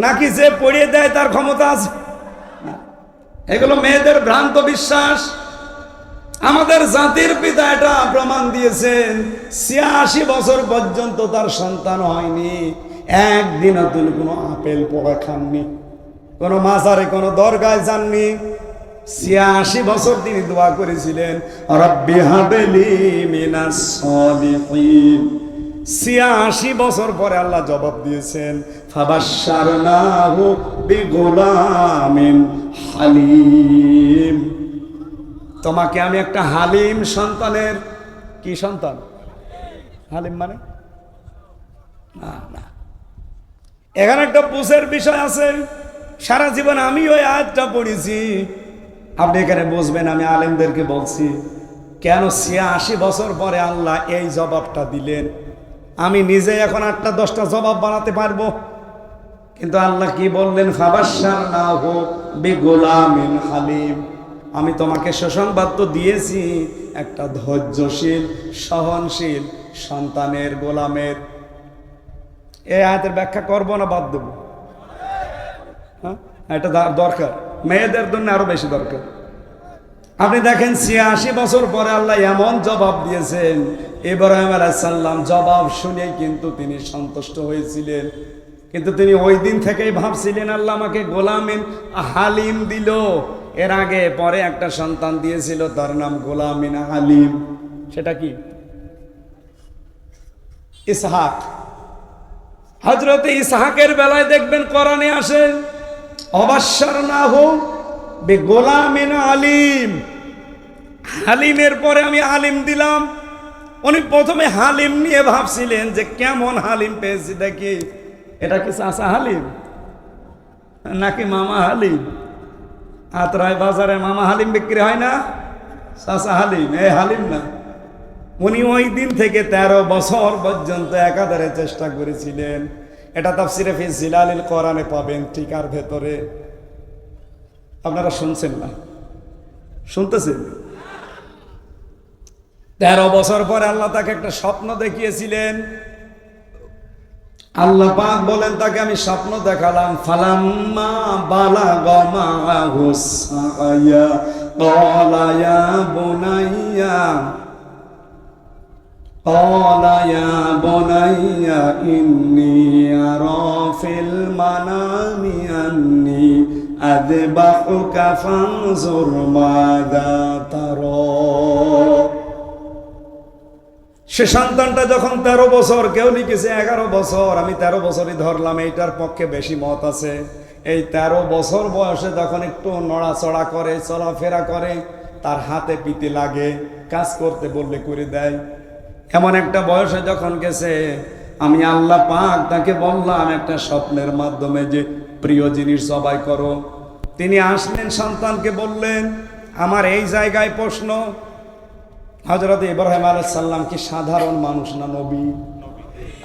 নাকি যে পড়িয়ে দেয় তার ক্ষমতা আছে? এগুলো মেয়েদের ভ্রান্ত বিশ্বাস। আমাদের জাতির পিতা এটা প্রমাণ দিয়েছেন, ৮৬ বছর পর্যন্ত তার সন্তান হয়নি, একদিনও তিনি কোনো আপেল পোড়া খাননি, কোনো মাজারে কোনো দরগায় যাননি। ৮৬ বছর তিনি দোয়া করেছিলেন রব্বি হাবলি মিনাস সালিহিন। ৮৬ বছর পরে আল্লাহ জবাব দিয়েছেন ফাবাশশারনাহু বিগুলামিন হালিম। তোমাকে আমি একটা হালিম সন্তানের, কি সন্তান? হালিম মানে না না, এখানে একটা বুঝের বিষয় আছে। সারা জীবন আমি ওই আয়াতটা পড়েছি, আপনি এখানে বুঝবেন। আমি আলেমদেরকে বলছি কেন ৮৬ বছর পরে আল্লাহ এই জবাবটা দিলেন। আমি নিজে এখন ৮টা 10টা জবাব বানাতে পারবো, কিন্তু আল্লাহ কি বললেন? ফাবাশশারনাহু বিগুলামিন হালিম। আমি তোমাকে সুসংবাদ তো দিয়েছি একটা ধৈর্যশীল সহনশীল সন্তানের, গোলামের। এই আয়াতের ব্যাখ্যা করবো না বাদ দেবো? হ্যাঁ, এটা দরকার, মেয়েদের জন্য আরো বেশি দরকার। আপনি দেখেন ৮৬ বছর পরে আল্লাহ এমন জবাব দিয়েছেন। ইব্রাহিম আলাইহিস সালাম জবাব শুনে কিন্তু তিনি সন্তুষ্ট হয়েছিলেন, কিন্তু তিনি ওই দিন থেকেই ভাবছিলেন আল্লাহ আমাকে গোলামিন হালিম দিল। এর আগে পরে একটা সন্তান দিয়েছিল, তার নাম গোলামিন হালিম। সেটা কি? ইসহাক। হযরত ইসহাকের বেলায় দেখবেন কোরআনে আসে অবাশশারনাহু বিগুলামিন আলিম। হালিমের পরে আমি আলিম দিলাম। উনি প্রথমে হালিম নিয়ে ভাবছিলেন যে কেমন হালিম পেয়েছি দেখি, এটা কি চাচা হালিম নাকি মামা হালিম? আত্রাই বাজারে মামা হালিম বিক্রি হয় না, চাচা হালিম, এই হালিম না। উনি ওই দিন থেকে 13 বছর পর্যন্ত একাধারে চেষ্টা করেছিলেন। এটা তাফসিরে ফি জিলালিল কোরআনে পাবেন, টিকার ভেতরে। আপনারা শুনছেন না? শুনতেছেন? 13 বছর পরে আল্লাহ তাকে একটা স্বপ্ন দেখিয়েছিলেন। আল্লাহ পাক বলেন তাকে আমি স্বপ্ন দেখালাম, ফালাম্মা বালাগা মাআহু সায়া ক্বালা ইয়া বুনাইয়া ইন্নী আরা ফিল মানামি আন্নী আযবাহুকা ফানজুর মাযা তারা। সে সন্তানটা যখন 13 বছর, কেউ লিখেছে 11 বছর, আমি 13 বছরই ধরলাম, এইটার পক্ষে বেশি মত আছে। এই 13 বছর বয়সে যখন একটু নড়াচড়া করে, চলাফেরা করে, তার হাতে পিতে লাগে, কাজ করতে বললে করে দেয়। এমন একটা বয়সে যখন গেছে, আমি আল্লাহ পাক তাকে বললাম একটা স্বপ্নের মাধ্যমে যে প্রিয় জিনিস জবাই করো। তিনি আসলেন, সন্তানকে বললেন, আমার এই জায়গায় প্রশ্ন, হযরত ইব্রাহিম আলাইহিস সালাম কি সাধারণ মানুষ না নবী?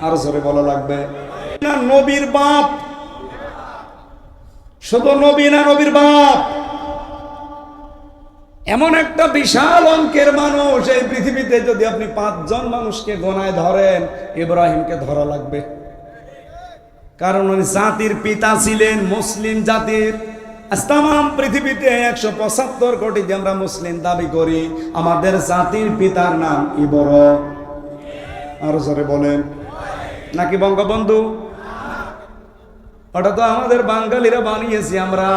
আরো জোরে বলা লাগবে, না নবীর বাপ? শুধু নবী না নবীর বাপ? এমন একটা বিশাল অঙ্কের মানুষ এই পৃথিবীতে যদি আপনি 5 জন মানুষকে গোনায় ধরেন, ইব্রাহিমকে ধরা লাগবে। কারণ উনি জাতির পিতা ছিলেন, মুসলিম জাতির। তামাম পৃথিবীতে 175 কোটি যে আমরা মুসলিম দাবি করি, আমাদের জাতির পিতার নাম ইব্রাহিম। আরো জোরে বলেন, নাকি বঙ্গবন্ধু? ওটা তো আমাদের বাঙালিরা বানিয়েছি আমরা।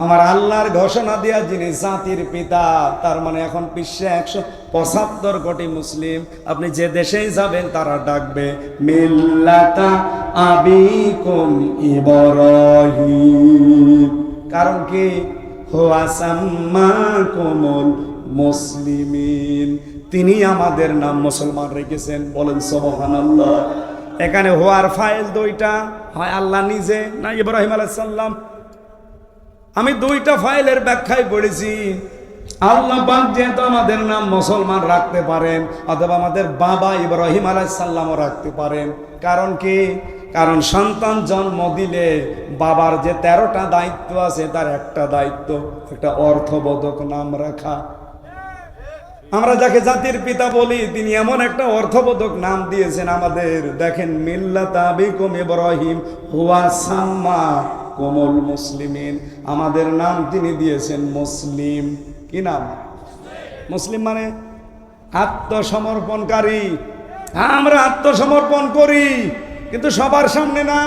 আমার আল্লাহর ঘোষণা দেয়া যিনি জাতির পিতা, তার মানে এখন বিশ্বে 175 কোটি মুসলিম। আপনি যে দেশেই যাবেন তারা ডাকবে মিল্লাতা আবিকুম ইব্রাহিম। কারণ কি? হুয়া সাম্মাকুমুল মুসলিমিন, তিনি আমাদের নাম মুসলমান রেখেছেন। বলেন সুবহানাল্লাহ। এখানে হওয়ার ফাইল দুইটা, হয় আল্লাহ নিজে না ইব্রাহিম আলাইহিস সালাম। আমি দুইটা ফাইলের ব্যাখ্যায় পড়েছি। আল্লাহ পাক যেহেতু আমাদের নাম মুসলমান রাখতে পারেন, অথবা আমাদের বাবা ইব্রাহিম আলাইহিস সালামও রাখতে পারেন। কারণ কি? কারণ সন্তান জন্ম দিলে বাবার যে 13টা দায়িত্ব আছে, তার একটা দায়িত্ব একটা অর্থবোধক নাম রাখা। আমরা যাকে জাতির পিতা বলি, তিনি এমন একটা অর্থবোধক নাম দিয়েছেন আমাদের। দেখেন, মিল্লাতা আবিকুম ইব্রাহিম হুয়া সাম্মাকুমুল মুসলিমিন, আমাদের নাম তিনি দিয়েছেন মুসলিম। কি নাম? মুসলিম মানে আত্মসমর্পণকারী। আমরা আত্মসমর্পণ করি, কিন্তু সবার সামনে না।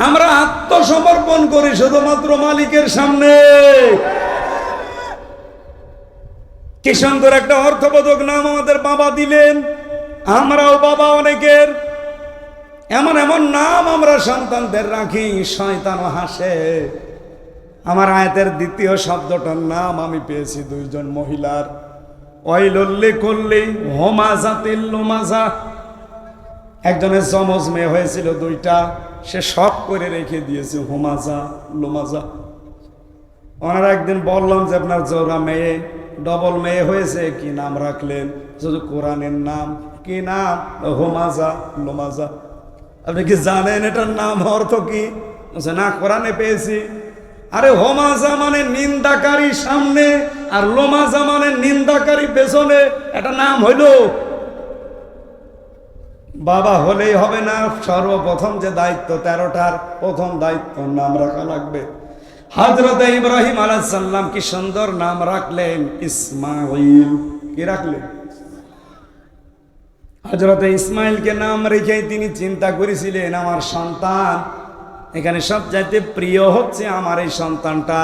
আমরা আত্মসমর্পণ করি শুধুমাত্র মালিকের সামনে। কি সুন্দর একটা অর্থবোধক নাম আমাদের বাবা দিলেন। আমরাও বাবা অনেকের। এমন এমন নাম আমরা সন্তানদের রাখি, শয়তানও হাসে। আমার আয়াতের দ্বিতীয় শব্দটার নাম আমি পেয়েছি 2 জন মহিলার। ওয়াইলুল কুল্লি হুমাযাতিল লুমাযা। একজনের যমজ মেয়ে হয়েছিল 2টা, সে শখ করে রেখে দিয়েছে হুমাযা লুমাযা। ওনারা একদিন বললাম যে আপনার জোড়া মেয়ে, ডবল মেয়ে হয়েছে, কি নাম রাখলেন? শুধু কোরআনের নাম। কি নাম? হুমাযা লুমাযা। আপনি কি জানেন এটার নাম অর্থ কি? না, কোরআনে পেয়েছি। আরে হুমাযা মানে নিন্দাকারী সামনে, আর লুমাযা মানে নিন্দাকারী পেছনে। এটা নাম হইল? বাবা হলেই হবে না, সর্বপ্রথম যে দায়িত্ব 13টার প্রথম দায়িত্ব নাম রাখা লাগবে। হযরত ইব্রাহিম আলাইহিস সালাম কি সুন্দর নাম রাখলেন, ইসমাঈল। কি রাখলেন? হযরত ইসমাঈলকে নাম রেখে তিনি চিন্তা করেছিলেন, আমার সন্তান, এখানে সবচাইতে প্রিয় হচ্ছে আমার এই সন্তানটা।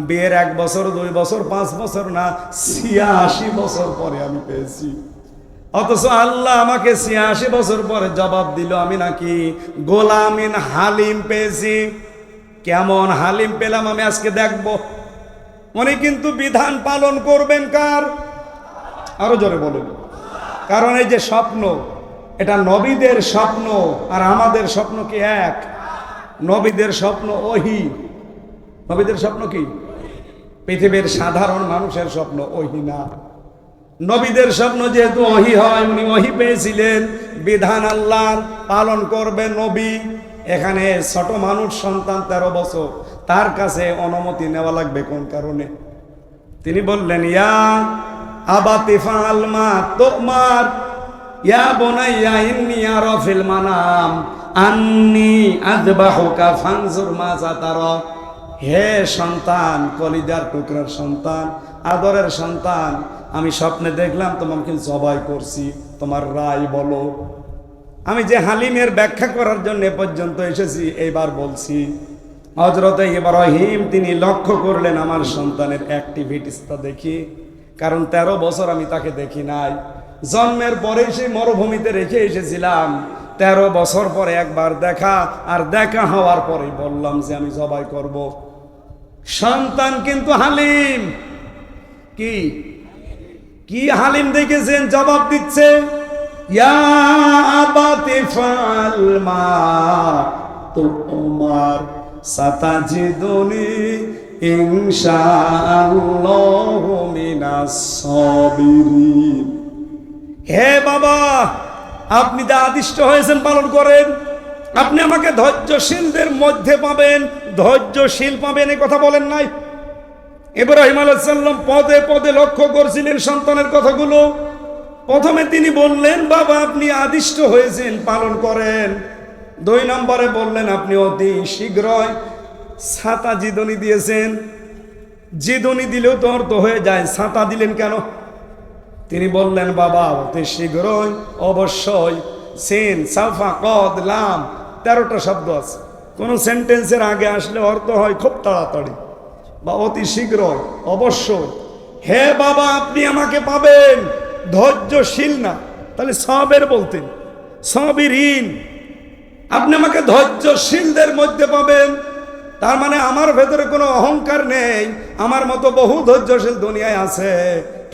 বিয়ের 1 বছর 2 বছর 5 বছর না, 86 বছর পরে আমি পেয়েছি। অথচ আল্লাহ আমাকে 86 বছর পরে জবাব দিল আমি নাকি গোলামিন হালিম পেয়েছি। কেমন হালিম পেলাম আমি আজকে দেখব। উনি কিন্তু বিধান পালন করবেন কার? আরো জোরে বলুন। কারণ এই যে স্বপ্ন, এটা নবীদের স্বপ্ন আর আমাদের স্বপ্ন কি এক? নবীদের স্বপ্ন ওহী। নবীদের স্বপ্ন কি? পৃথিবীর সাধারণ মানুষের স্বপ্ন ওহী না। নবীদের স্বপ্ন যেহেতু ওহী হয়, উনি ওহী পেয়েছিলেন, বিধান আল্লাহর পালন করবে নবী। এখানে ছোট মানুষ সন্তান 13 বছর, তার কাছে অনুমতি নেওয়া লাগবে কোন কারণে? তিনি বললেন, ইয়া আবাতি ফাআল মা তুমার ইয়া বুনাইয়া ইন্নী আরা ফিল মানাম আন্নী আযবাহুকা ফানজুর মাযা তারা। হে সন্তান, কলিজার টুকরার সন্তান, আদরের সন্তান, আমি স্বপ্নে দেখলাম তোমাকে জবাই করছি, তোমার রায় বলো। আমি যে হালিমের ব্যাখ্যা করার জন্য এ পর্যন্ত এসেছি, এইবার বলছি। হযরত ইব্রাহিম তিনি লক্ষ্য করলেন আমার সন্তানের অ্যাক্টিভিটিসটা দেখি। কারণ 13 বছর আমি তাকে দেখি নাই। জন্মের পরেই সেই মরুভূমিতে রেখে এসেছিলাম। 13 বছর পরে একবার দেখা, আর দেখা হওয়ার পরে বললাম যে আমি জবাই করব। সন্তান কিন্তু হালিম। কি কি হালিম দেখেছেন? জবাব দিচ্ছে, ইয়া আবাতি ফাল মা তুমার সাতাজিদুনি ইনশাআল্লাহু মিনাস সাবিরিন। হে বাবা, আপনি যা আদিষ্ট হয়েছেন পালন করেন। আপনি আমাকে ধৈর্যশীলদের মধ্যে পাবেন, ধৈর্যশীল পাবেন, এই কথা বলেন নাই? ইব্রাহিম আলাইহিস সালাম পদে পদে লক্ষ্য করছিলেন সন্তানের কথাগুলো। প্রথমে তিনি বললেন, বাবা আপনি আদিষ্ট হয়েছেন পালন করেন। 2 নম্বরে বললেন আপনি অতি শীঘ্রই ছাতা জিদনি দিয়েছেন। জিদনি দিলেও তো অর্থ হয়ে যায়, ছাতা দিলেন কেন? তিনি বললেন, বাবা অতি শীঘ্রই, অবশ্যই। সিন সাফা কদ লাম 13টা শব্দ আছে। কোন সেন্টেন্সের আগে আসলে অর্থ হয় খুব তাড়াতাড়ি বা অতি শীঘ্রই, অবশ্যই। হে বাবা আপনি আমাকে পাবেন, ধৈর্যশীল না, তাহলে সবের বলতেন, সবিরিন। আপনি আমাকে ধৈর্যশীলদের মধ্যে পাবেন। তার মানে আমার ভেতরে কোনো অহংকার নেই। আমার মতো বহু ধৈর্যশীল দুনিয়ায় আছে,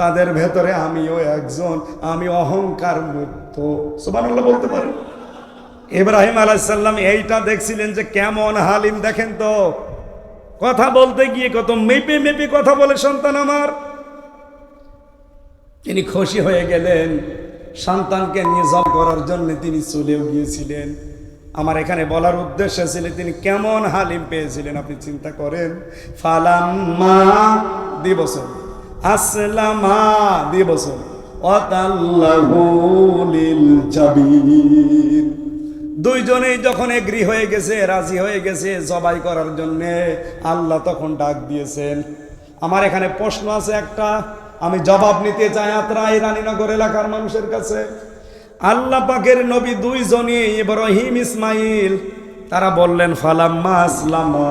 তাদের ভেতরে আমিও একজন। আমি অহংকার মুক্ত। সুবহানাল্লাহ বলতে পারেন? ইব্রাহিম আলাইহিস সালাম এইটা দেখছিলেন যে কেমন হালিম। দেখেন তো, কথা বলতে গিয়ে কত মেপে মেপে কথা বলে সন্তান আমার। তিনি খুশি হয়ে গেলেন, সন্তানকে নিয়ে জব করার জন্য তিনি চলেও গিয়েছিলেন। আমার এখানে বলার উদ্দেশ্য ছিল তিনি কেমন হালিম পেয়েছিলেন আপনি চিন্তা করেন। ফালাম্মা দিবসন, আসলামা দিবসন, ওয়াতাল্লাহু লিল জাবিন। দুইজনেই যখন এগ্রি হয়ে গেছে, রাজি হয়ে গেছে জবাই করার জন্য, আল্লাহ তখন ডাক দিয়েছেন। আমার এখানে প্রশ্ন আছে একটা, আমি জবাব নিতে চাই আত্রাই রানীনগর এলাকার মানুষের কাছে। আল্লাহ পাকের নবী দুইজনই, ইব্রাহিম ইসমাইল, তারা বললেন ফালাম্মা আসলামা।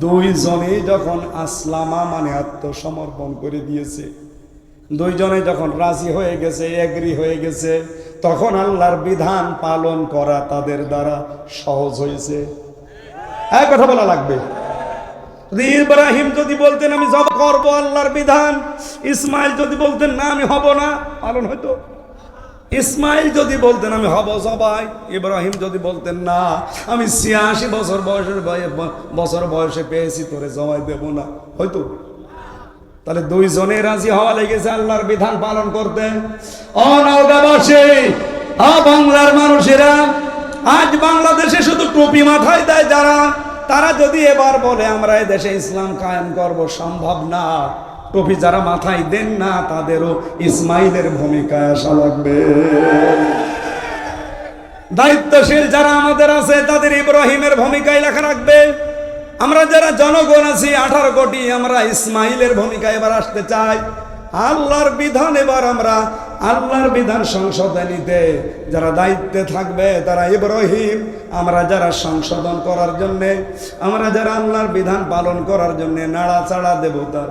দুইজনেই যখন আসলামা মানে আত্মসমর্পণ করে দিয়েছে, দুইজনে যখন রাজি হয়ে গেছে, এগ্রি হয়ে গেছে, তখন আল্লাহর বিধান পালন করা তাদের দ্বারা সহজ হয়েছে। এক কথা বলা লাগবে। ইব্রাহিম যদি বলতেন আমি জব করবো আল্লাহর বিধান, ইসমাইল যদি বলতেন না আমি হব না, পালন হইতো। ইসমাইল যদি বলতেন আমি হব জবাই, ইব্রাহিম যদি বলতেন না আমি 86 বছর বয়সে পেয়েছি তোরে জবাই দেব না, হয়তো। তাহলে দুইজনে রাজি হওয়া লেগেছে আল্লাহর বিধান পালন করতে। অনগাবাসী, বাংলার মানুষেরা, আজ বাংলাদেশে শুধু টুপি মাথায় দেয় যারা, তারা যদি এবার বলে আমরা এই দেশে ইসলাম কায়েম করব, সম্ভব না। টুপি যারা মাথায় দেন না তাদেরও ইসমাইলের ভূমিকায় আসা লাগবে। দায়িত্বশীল যারা আমাদের আছে তাদের ইব্রাহিমের ভূমিকায় লেখা রাখবে। আমরা যারা জনগণ আছি 18 কোটি, আমরা ইসমাইলের ভূমিকায় এবার আসতে চাই। আল্লাহর বিধান এবার আমরা আল্লাহর বিধান সংশোধন নিতে যারা দায়িত্বে থাকবে তারা ইব্রাহিম, আমরা যারা সংশোধন করার জন্য, আমরা যারা আল্লাহর বিধান পালন করার জন্য নাড়াচাড়া দেব তার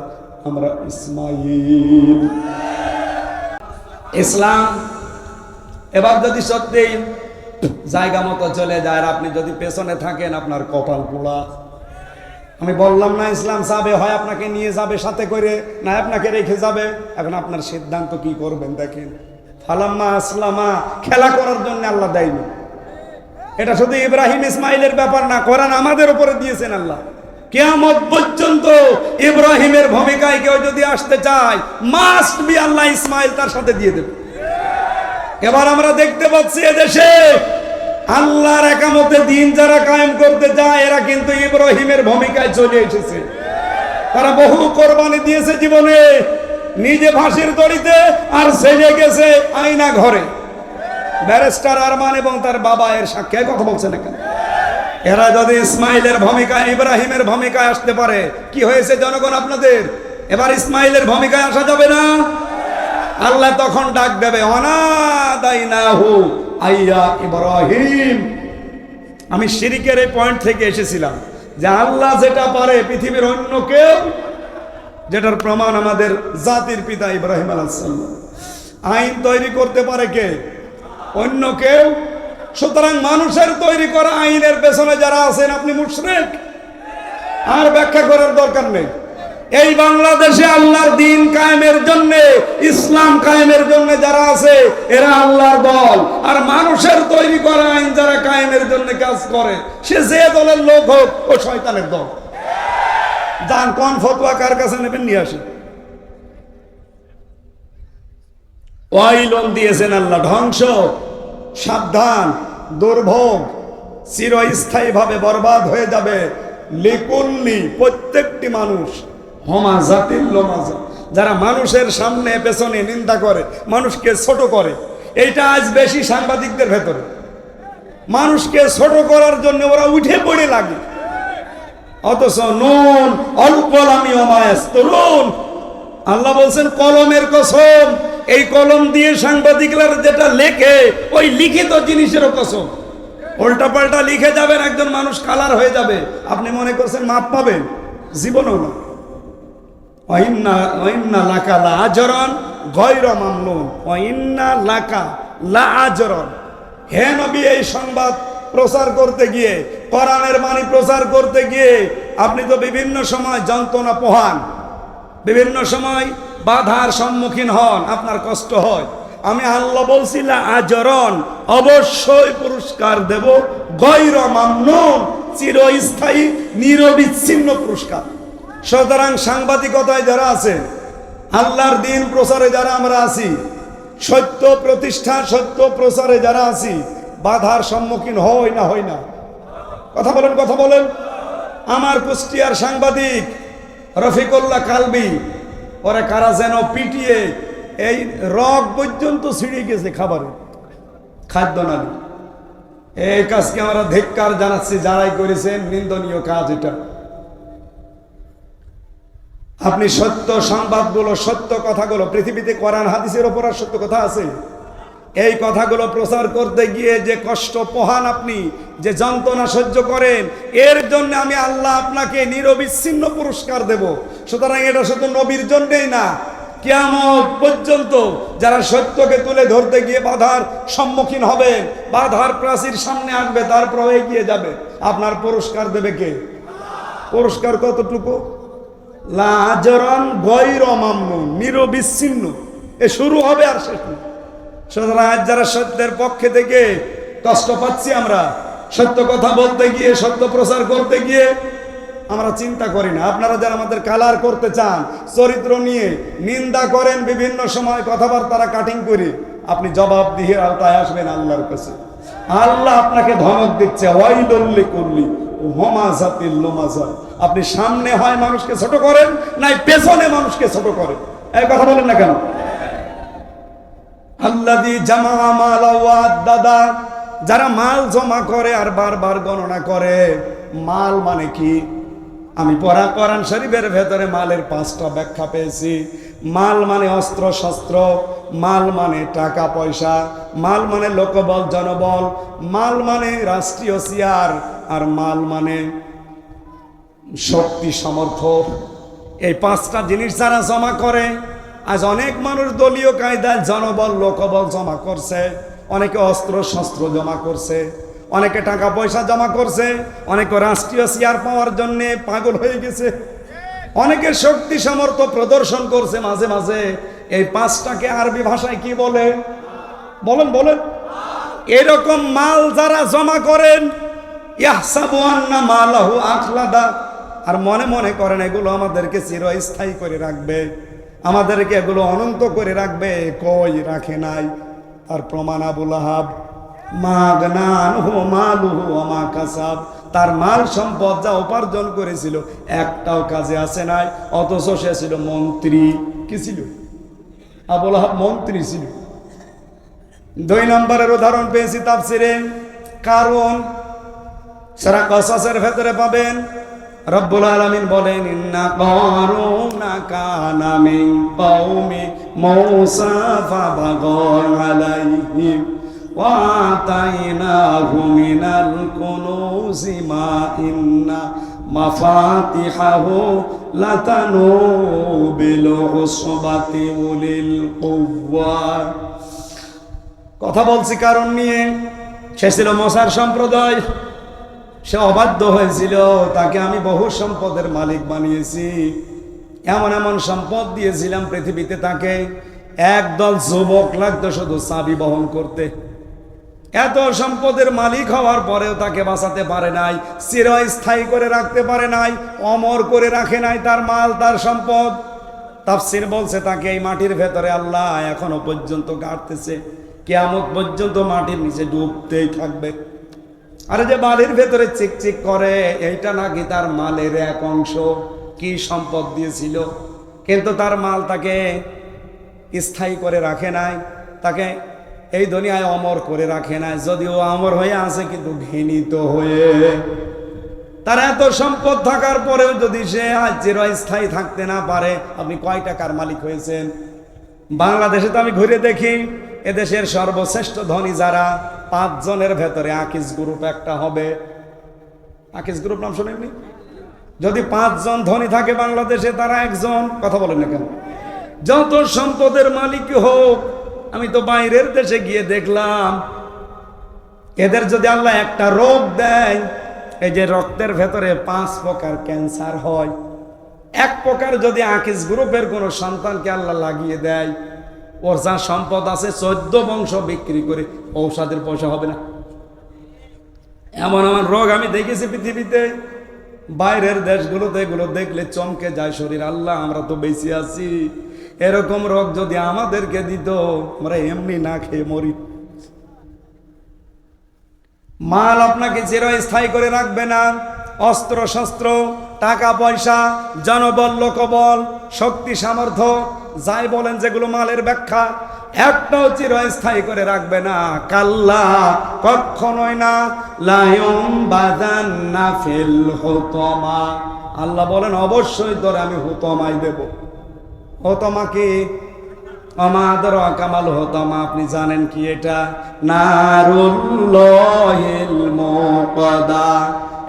আমরা ইসমাইল। ইসলাম এবার যদি সত্যি জায়গা মতো চলে যায়, আপনি যদি পেছনে থাকেন আপনার কপাল পোড়া। আমি বললাম না ইসলাম যাবে, হয় আপনাকে নিয়ে যাবে সাথে করে, না আপনাকে রেখে যাবে। এখন আপনার সিদ্ধান্ত কি করবেন দেখেন। ফালাম্মা আসলামা খেলা করার জন্য আল্লাহ দেয়নি। এটা শুধু ইব্রাহিম ইসমাইলের ব্যাপার না, কোরআন আমাদের উপরে দিয়েছেন আল্লাহ। কিয়ামত পর্যন্ত ইব্রাহিমের ভূমিকায় কেউ যদি আসতে চায়, মাস্ট বি আল্লাহ ইসমাইল তার সাথে দিয়ে দেবে। এবার আমরা দেখতে পাচ্ছি এদেশে আল্লাহর একামতে দিন যারা কায়েম করতে যায়, এরা কিন্তু ইব্রাহিমের ভূমিকায় চলে এসেছে। তারা বহু কোরবানি দিয়েছে জীবনে, নিজে ফাঁসির দড়িতে, আর ছেলে গেছে আয়না ঘরে। ব্যারিস্টার আরমান এবং তার বাবা এর সাক্ষী কথা বলছেন এখানে। এরা যদি ইসমাইলের ভূমিকায় ইব্রাহিমের ভূমিকায় আসতে পারে, কি হয়েছে জনগণ আপনাদের? এবার ইসমাইলের ভূমিকায় আসা যাবে না। আল্লাহ তখন ডাক দেবে অনাদাইনাহু আইয়া ইব্রাহিম। আমি শিরিকের এই পয়েন্ট থেকে এসেছিলাম যে আল্লাহ যেটা পারে পৃথিবীর অন্য কেউ, যেটার প্রমাণ আমাদের জাতির পিতা ইব্রাহিম আলাইহিস সালাম। আইন তৈরি করতে পারে কে? অন্য কেউ। সুতরাং মানুষের তৈরি করা আইনের পেছনে যারা আছেন আপনি মুশরিক, আর ব্যাখ্যা করার দরকার নেই। এই বাংলাদেশে আল্লাহর দ্বীন কায়েমের জন্য, ইসলাম কায়েমের জন্য যারা আছে এরা আল্লাহর দল, আর মানুষের তৈরি করা আইন যারা কায়েমের জন্য কাজ করে সে যে দলের লোক হোক ও শয়তানের দল। যান কোন ফতোয়া কার কাছে নেবেন নিয়ে আসেন। ওয়াইলন দিয়েছেন আল্লাহ, ধ্বংস, সাবধান, দুর্ভোগ, চিরস্থায়ীভাবে বরবাদ হয়ে যাবে। লিকুল্লি, প্রত্যেকটি মানুষ, হমাজাতিল লোমাজা, যারা মানুষের সামনে পেছনে নিন্দা করে, মানুষকে ছোট করে। এইটা আজ বেশি সাংবাদিকদের ভেতরে, মানুষকে ছোট করার জন্য ওরা উঠে পড়ে লাগে। অথচ নুন অল্প লামি অমায়াস তরুণ, আল্লাহ বলছেন কলমের কসম, এই কলম দিয়ে সাংবাদিকরা যেটা লেখে ওই লিখিত জিনিসেরও কসম। উল্টা পাল্টা লিখে যাবেন, একজন মানুষ কালার হয়ে যাবে, আপনি মনে করছেন মাপ পাবেন? জীবনেও না। ওয়াইন্না লাকা লা আজরান গায়রা মামনুন, ওয়াইন্না লাকা লা আজরান। হে নবী, এই সংবাদ প্রচার করতে গিয়ে, কোরআনের বাণী প্রচার করতে গিয়ে আপনি তো বিভিন্ন সময় যন্ত্রণা পোহান, বিভিন্ন সময় বাধার সম্মুখীন হন, আপনার কষ্ট হয়। আমি আল্লাহ বলছি লা আজরান, অবশ্যই পুরস্কার দেব, গায়রা মামনুন, চিরস্থায়ী নিরবিচ্ছিন্ন পুরস্কার। সুতরাং সাংবাদিকতায় যারা আছে, আল্লাহর দ্বীন প্রচারে যারা আমরা আছি, সত্য প্রতিষ্ঠা, সত্য প্রচারে যারা আছি, বাধার সম্মুখীন হই না হই না? কথা বলেন, কথা বলেন। আমার কুষ্টিয়ার সাংবাদিক রফিকুল্লাহ কালবি, ওরা কারা যেন পিটিয়ে এই রগ পর্যন্ত ছিঁড়ে গেছে খাবারে, খাদ্য নালী। এই কাজকে আমরা ধিক্কার জানাচ্ছি, যারাই করেছেন, নিন্দনীয় কাজ এটা। আপনি সত্য সংবাদগুলো, সত্য কথাগুলো, পৃথিবীতে কোরআন হাদিসের ওপর আর সত্য কথা আছে, এই কথাগুলো প্রচার করতে গিয়ে যে কষ্ট পোহান আপনি, যে যন্ত্রণা সহ্য করেন, এর জন্য আমি আল্লাহ আপনাকে নিরবিচ্ছিন্ন পুরস্কার দেব। সুতরাং এটা শুধু নবীর জন্যই না, কিয়ামত পর্যন্ত যারা সত্যকে তুলে ধরতে গিয়ে বাধার সম্মুখীন হবে, বাধার প্রাচীর সামনে আসবে, তারপর এগিয়ে যাবে, আপনার পুরস্কার দেবে কে? পুরস্কার কতটুকু? লা আজরান গায়রা মামনুন, নিরবিচ্ছিন্ন। এ শুরু হবে আর শেষ নেই। সুতরাং আজ যারা সত্যের পক্ষে থেকে কষ্ট পাচ্ছি, আমরা সত্য কথা বলতে গিয়ে, সত্য প্রচার করতে গিয়ে আমরা চিন্তা করি না। আপনারা যারা আমাদের কালার করতে চান, চরিত্র নিয়ে নিন্দা করেন, বিভিন্ন সময় কথাবার্তা কাটিং করে, আপনি জবাব দিয়ে আওতায় আসবেন আল্লাহর কাছে। আল্লাহ আপনাকে ধমক দিচ্ছে, ওয়াইলুল লিকুল্লি হুমাযাতিল লুমাযা। আপনি সামনে হয় মানুষকে ছোট করেন, নাই পেছনে মানুষকে ছোট করেন। এই কথা বলেন না কেন? আল্লাযী জামা মালা ওয়া আদ্দাদা, যারা মাল জমা করে আর বারবার গণনা করে। মাল মানে কি? আমি পড়া কোরআন শরীফের ভেতরে মালের 5টা ব্যাখ্যা পেয়েছি। মাল মানে অস্ত্র শস্ত্র, মাল মানে টাকা পয়সা, মাল মানে লোকবল জনবল, মাল মানে রাষ্ট্রীয় চেয়ার, আর মাল মানে শক্তি সামর্থ্য। এই 5টা জিনিস যারা জমা করে, আজ অনেক মানুষ দলীয় কায়দায় জনবল লোকবল জমা করছে, অনেকে অস্ত্র শস্ত্র জমা করছে, অনেকে টাকা পয়সা জমা করছে, অনেকে রাষ্ট্রীয় চেয়ার পাওয়ার জন্য পাগল হয়ে গেছে, অনেকে শক্তি সামর্থ্য প্রদর্শন করছে মাঝে মাঝে। এই 5টাকে আরবি ভাষায় কি বলে? বলেন বলেন। এরকম মাল যারা জমা করেন, ইয়াহসাবু আন্না মালাহু আখলাদা, আর মনে মনে করেন এগুলো আমাদেরকে চিরস্থায়ী করে রাখবে, আমাদেরকে এগুলো অনন্ত করে রাখবে। কই রাখে নাই। তার প্রমাণ আবু লাহাব, মাগনা আনহু মালুহু ওয়া মা কাসাব, তার মাল সম্পদ যা উপার্জন করেছিল একটাও কাজে আসে নাই, অথচ সে ছিল মন্ত্রী। কি ছিল? আবু লাহাব মন্ত্রী ছিল। 2 নম্বরের উদাহরণ পেয়েছি তাফসিরে, কারণ সূরা কসসের ভেতরে পাবেন রব্বুল আলামিন বলেন, ইন্না কারুনা কানা মিন কওমি মূসা ফাবাগা আলাইহিম ওয়া আতাইনাহু মিনাল কুনুজি মা ইন্না মাফাতিহাহু লাতানু বিল উসবাতি উলিল কুওয়া। কথা বলছি কারণ নিয়ে। সে ছিল মোসার সম্প্রদায়, সে অবাধ্য হয়েছিল, তাকে আমি বহু সম্পদের মালিক বানিয়েছি, এমন এমন সম্পদ দিয়েছিলাম পৃথিবীতে, তাকে একদল যুবক লাগতো শুধু চাবি বহন করতে। এত সম্পদের মালিক হওয়ার পরেও তাকে বাঁচাতে পারে নাই, চিরস্থায়ী করে রাখতে পারে নাই, অমর করে রাখে নাই তার মাল, তার সম্পদ। তাফসীর বলছে তাকে এই মাটির ভেতরে আল্লাহ এখনো পর্যন্ত গাড়তেছে, কিয়ামত পর্যন্ত মাটির নিচে ডুবতেই থাকবে। আর যে বালির ভেতরে চিকচিক করে, এইটা নাকি তার মালের এক অংশ। কি সম্পদ দিয়েছিল, কিন্তু তার মাল তাকে স্থায়ী করে রাখে নাই, তাকে এই দুনিয়ায় অমর করে রাখে নাই। যদিও অমর হয়ে আছে, কিন্তু ঘৃণিত হয়ে। তার এত সম্পদ থাকার পরেও যদি সে আজ চিরস্থায়ী থাকতে না পারে, আপনি কয় টাকার মালিক হয়েছেন? বাংলাদেশে তো আমি ঘুরে দেখি, এদেশের সর্বশ্রেষ্ঠ ধনী যারা, 5 জনের ভেতরে আকিজ গ্রুপ একটা হবে। আকিজ গ্রুপ নাম শোনেননি? যদি 5 জন ধনী থাকে বাংলাদেশে, তারা একজন। কথা বলেন না কেন? যত সম্পদের মালিক হোক, আমি তো বাইরের দেশে গিয়ে দেখলাম, এদের যদি আল্লাহ একটা রোগ দেয়, এই যে রক্তের ভেতরে 5 প্রকার ক্যান্সার হয়, এক প্রকার যদি আকিজ গ্রুপের কোন সন্তানকে আল্লাহ লাগিয়ে দেয়, ওর যা সম্পদ আছে 14 বংশ বিক্রি করে ঔষধের পয়সা হবে না। এমন এমন রোগ আমি দেখেছি পৃথিবীতে, বাইরের দেশগুলোতে এগুলো দেখলে চমকে যায় শরীর। আল্লাহ, আমরা তো বেঁচে আছি, এরকম রোগ যদি আমাদেরকে দিত, আমরা এমনি না খেয়ে মরি। মাল আপনাকে চিরস্থায়ী করে রাখবে না। অস্ত্র শস্ত্র, টাকা পয়সা, জনবল, লোকবল, শক্তি সামর্থ্য, যাই বলেন যেগুলো মালের ব্যাখ্যা, একটাও চিরস্থায়ী করে রাখবে না। কাল্লা, কখনোই না। লায়ুম বাদান্না ফিল হুতমা, আল্লাহ বলেন অবশ্যই তোরে আমি হুতমাই দেব। হুতমা কি? আমাদের কামাল হুতমা, আপনি জানেন কি এটা? নারুল্লাহিল মুকাদা,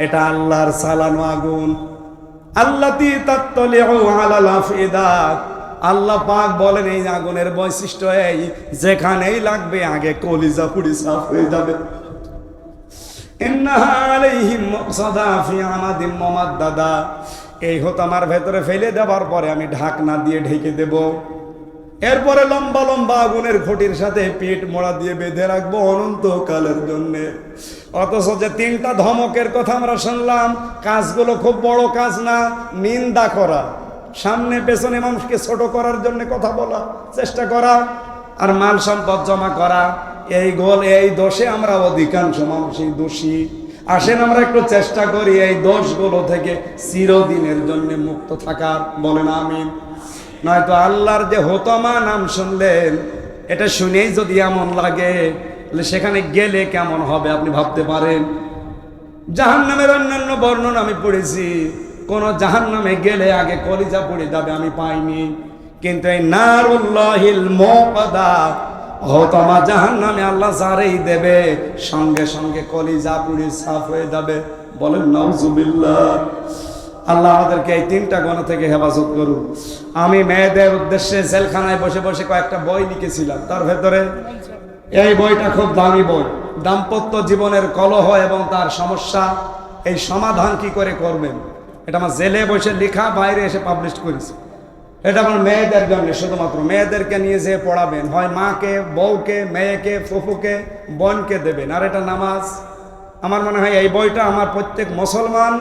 এটা আল্লাহর চালানো আগুন। আল্লাতী তাত্তালিউ আলাল আফিদা, আল্লাহ পাক বলেন এই আগুনের বৈশিষ্ট্য এই, যেখানেই লাগবে আগে কলিজা পুড়ি সাফ হয়ে যাবে। ইন্নাহা আলাইহিম মুকসাদা ফি আমাদিম মুমাদ্দাদা, এই হুতমার ভেতরে ফেলে দেওয়ার পরে আমি ঢাকনা দিয়ে ঢেকে দেব। এরপরে লম্বা লম্বা আগুনের খুঁটির সাথে পিঠ মোড়া দিয়ে বেঁধে রাখবো অনন্তকালের জন্য। অথচ যে 3টা ধমকের কথা আমরা শুনলাম, কাজগুলো খুব বড় কাজ না। নিন্দা করা, সামনে পেছনে মানুষকে ছোট করার জন্য কথা বলা, চেষ্টা করা, আর মাল সম্পদ জমা করা, এই দোষে আমরা অধিকাংশ মানুষই দোষী। আসেন আমরা একটু চেষ্টা করি এই দোষগুলো থেকে চিরদিনের জন্য মুক্ত থাকার। বলেন আমিন। নয়তো আল্লাহর যে হুতমা নাম শুনলেন, এটা শুনেই যদি এমন লাগে, তাহলে সেখানে গেলে কেমন হবে আপনি ভাবতে পারেন। জাহান্নামের অন্যান্য বর্ণনা আমি পড়েছি, কোন জাহান্নামে গেলে আগে কলিজা পুড়ে যাবে আমি পাইনি, কিন্তু এই নারুল্লাহিল মুকাদা, হুতমা জাহান্নামে আল্লাহ যারেই দেবে, সঙ্গে সঙ্গে কলিজা পুড়ে সাফ হয়ে যাবে। বলেন নাউজুবিল্লাহ। আল্লাহ আমাদেরকে এই 3টা গুনাহ থেকে হেফাজত করুন। আমি মেয়েদের উদ্দেশ্যে জেলখানায় বসে বসে কয়েকটা বই লিখেছিলাম, তার ভেতরে এই বইটা খুব দামি বই। দাম্পত্য জীবনের কলহ এবং তার সমস্যা, এই সমাধান কি করে করবেন, এটা আমার জেলে বসে লেখা, বাইরে এসে পাবলিশ করেছি। এটা আমার মেয়েদের জন্য, শুধুমাত্র মেয়েদেরকে নিয়ে যেয়ে পড়াবেন, হয় মাকে, বউকে, মেয়েকে, ফুফুকে, বোনকে দেবেন। আর এটা নামাজ, আমার মনে হয় এই বইটা আমার প্রত্যেক মুসলমান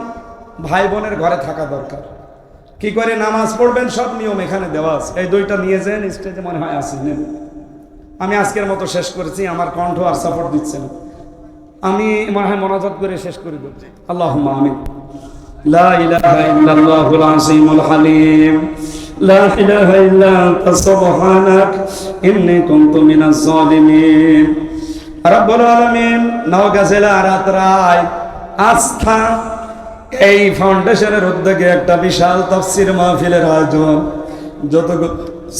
ভাই বোনের ঘরে থাকা দরকার। কি করে নামাজ পড়বেন সব নিয়ম এখানে দেওয়া আছে। এই 2টা নিয়ে যান, স্টেজে মনে হয় আসেন। আমি আজকের মতো শেষ করেছি, আমার কণ্ঠ আর সাপোর্ট দিচ্ছে না, আমি মনে হয় মোনাজাত করে শেষ করে দিচ্ছি। আল্লাহুম্মা আমিন। লা ইলাহা ইল্লাল্লাহুল আযীমুল হালিম, লা ইলাহা ইল্লা আনতা সুবহানাক ইন্নী কুনতু মিনাজ জালিমিন। রব্বুল আলামিন, নওগাঁ জেলা রাতরায় আস্থা এই ফাউন্ডেশনের উদ্যোগে একটা বিশাল তাফসীর মাহফিলের আয়োজন। যত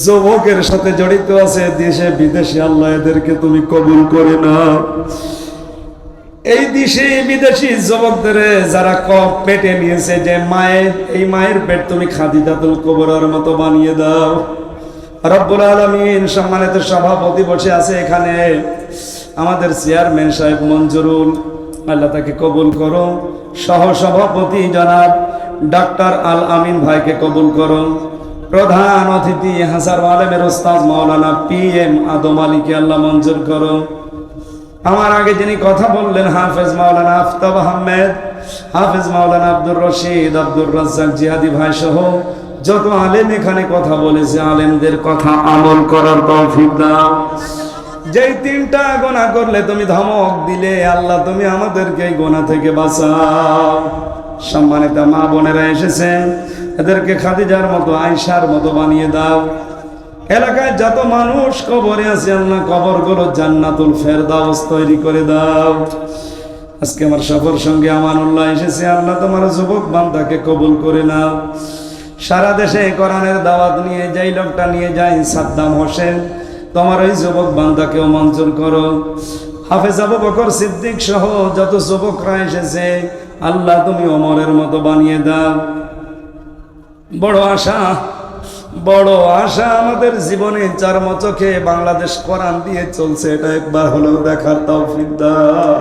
যুবকের সাথে জড়িত আছে দেশে বিদেশে, আল্লাহ এদেরকে তুমি কবুল করে নাও। এই দেশে বিদেশি যুবকদের যারা কপ পেটে নিয়েছে, যে মায়ের, এই মায়ের পেট তুমি খাদিজাতুল কুবরার মতো বানিয়ে দাও। রব্বুল আলামিন, সম্মানিত সভাপতি বসে আছে এখানে, আমাদের চেয়ারম্যান সাহেব মঞ্জুরুল, আল্লাহ তাকে কবুল করো। সহসভাপতি জনাব ডাক্তার আল আমিন ভাইকে কবুল করো। প্রধান অতিথি হাসার আলেমের ওস্তাদ মাওলানা PM আদম আলীকে আল্লাহ মঞ্জুর করো। আমার আগে যিনি কথা বললেন হাফেজ মাওলানা আফতাব আহমেদ, হাফেজ মাওলানা আব্দুর রশিদ, আব্দুর রাজ্জাক জিহাদি ভাই সহ যত আলেম এখানে কথা বলেছে, আলেমদের কথা আমল করার তৌফিক দাও। যেই 3টা গোনা করলে তুমি ধমক দিলে, আল্লাহ তুমি আমাদেরকে এই গোনা থেকে বাঁচাও। সম্মানিত মা বোনেরা এসেছেন, এদেরকে খাদিজার মতো, আয়েশার মতো বানিয়ে দাও। এলাকায় যত মানুষ কবরে আছে, আল্লাহ কবরগুলো জান্নাতুল ফেরদাউস তৈরি করে দাও। আজকে আমার সফর সঙ্গে আমানুল্লাহ এসেছে, আল্লাহ তোমার যুবক বান্দাকে কবুল করে নাও। সারা দেশে কোরআনের দাওয়াত নিয়ে যেই লোকটা নিয়ে যায় সাদ্দাম হোসেন, তোমার ওই যুবক বান্দাকেও মঞ্জুর করো। হাফেজ আবু বকর সিদ্দিক সহ যত যুবকরা এসেছে, আল্লাহ তুমি ওমরের মতো বানিয়ে দাও। বড় আশা আমাদের জীবনে, 4 চোখে বাংলাদেশ কোরআন দিয়ে চলছে, এটা একবার হলেও দেখার তৌফিক দাও।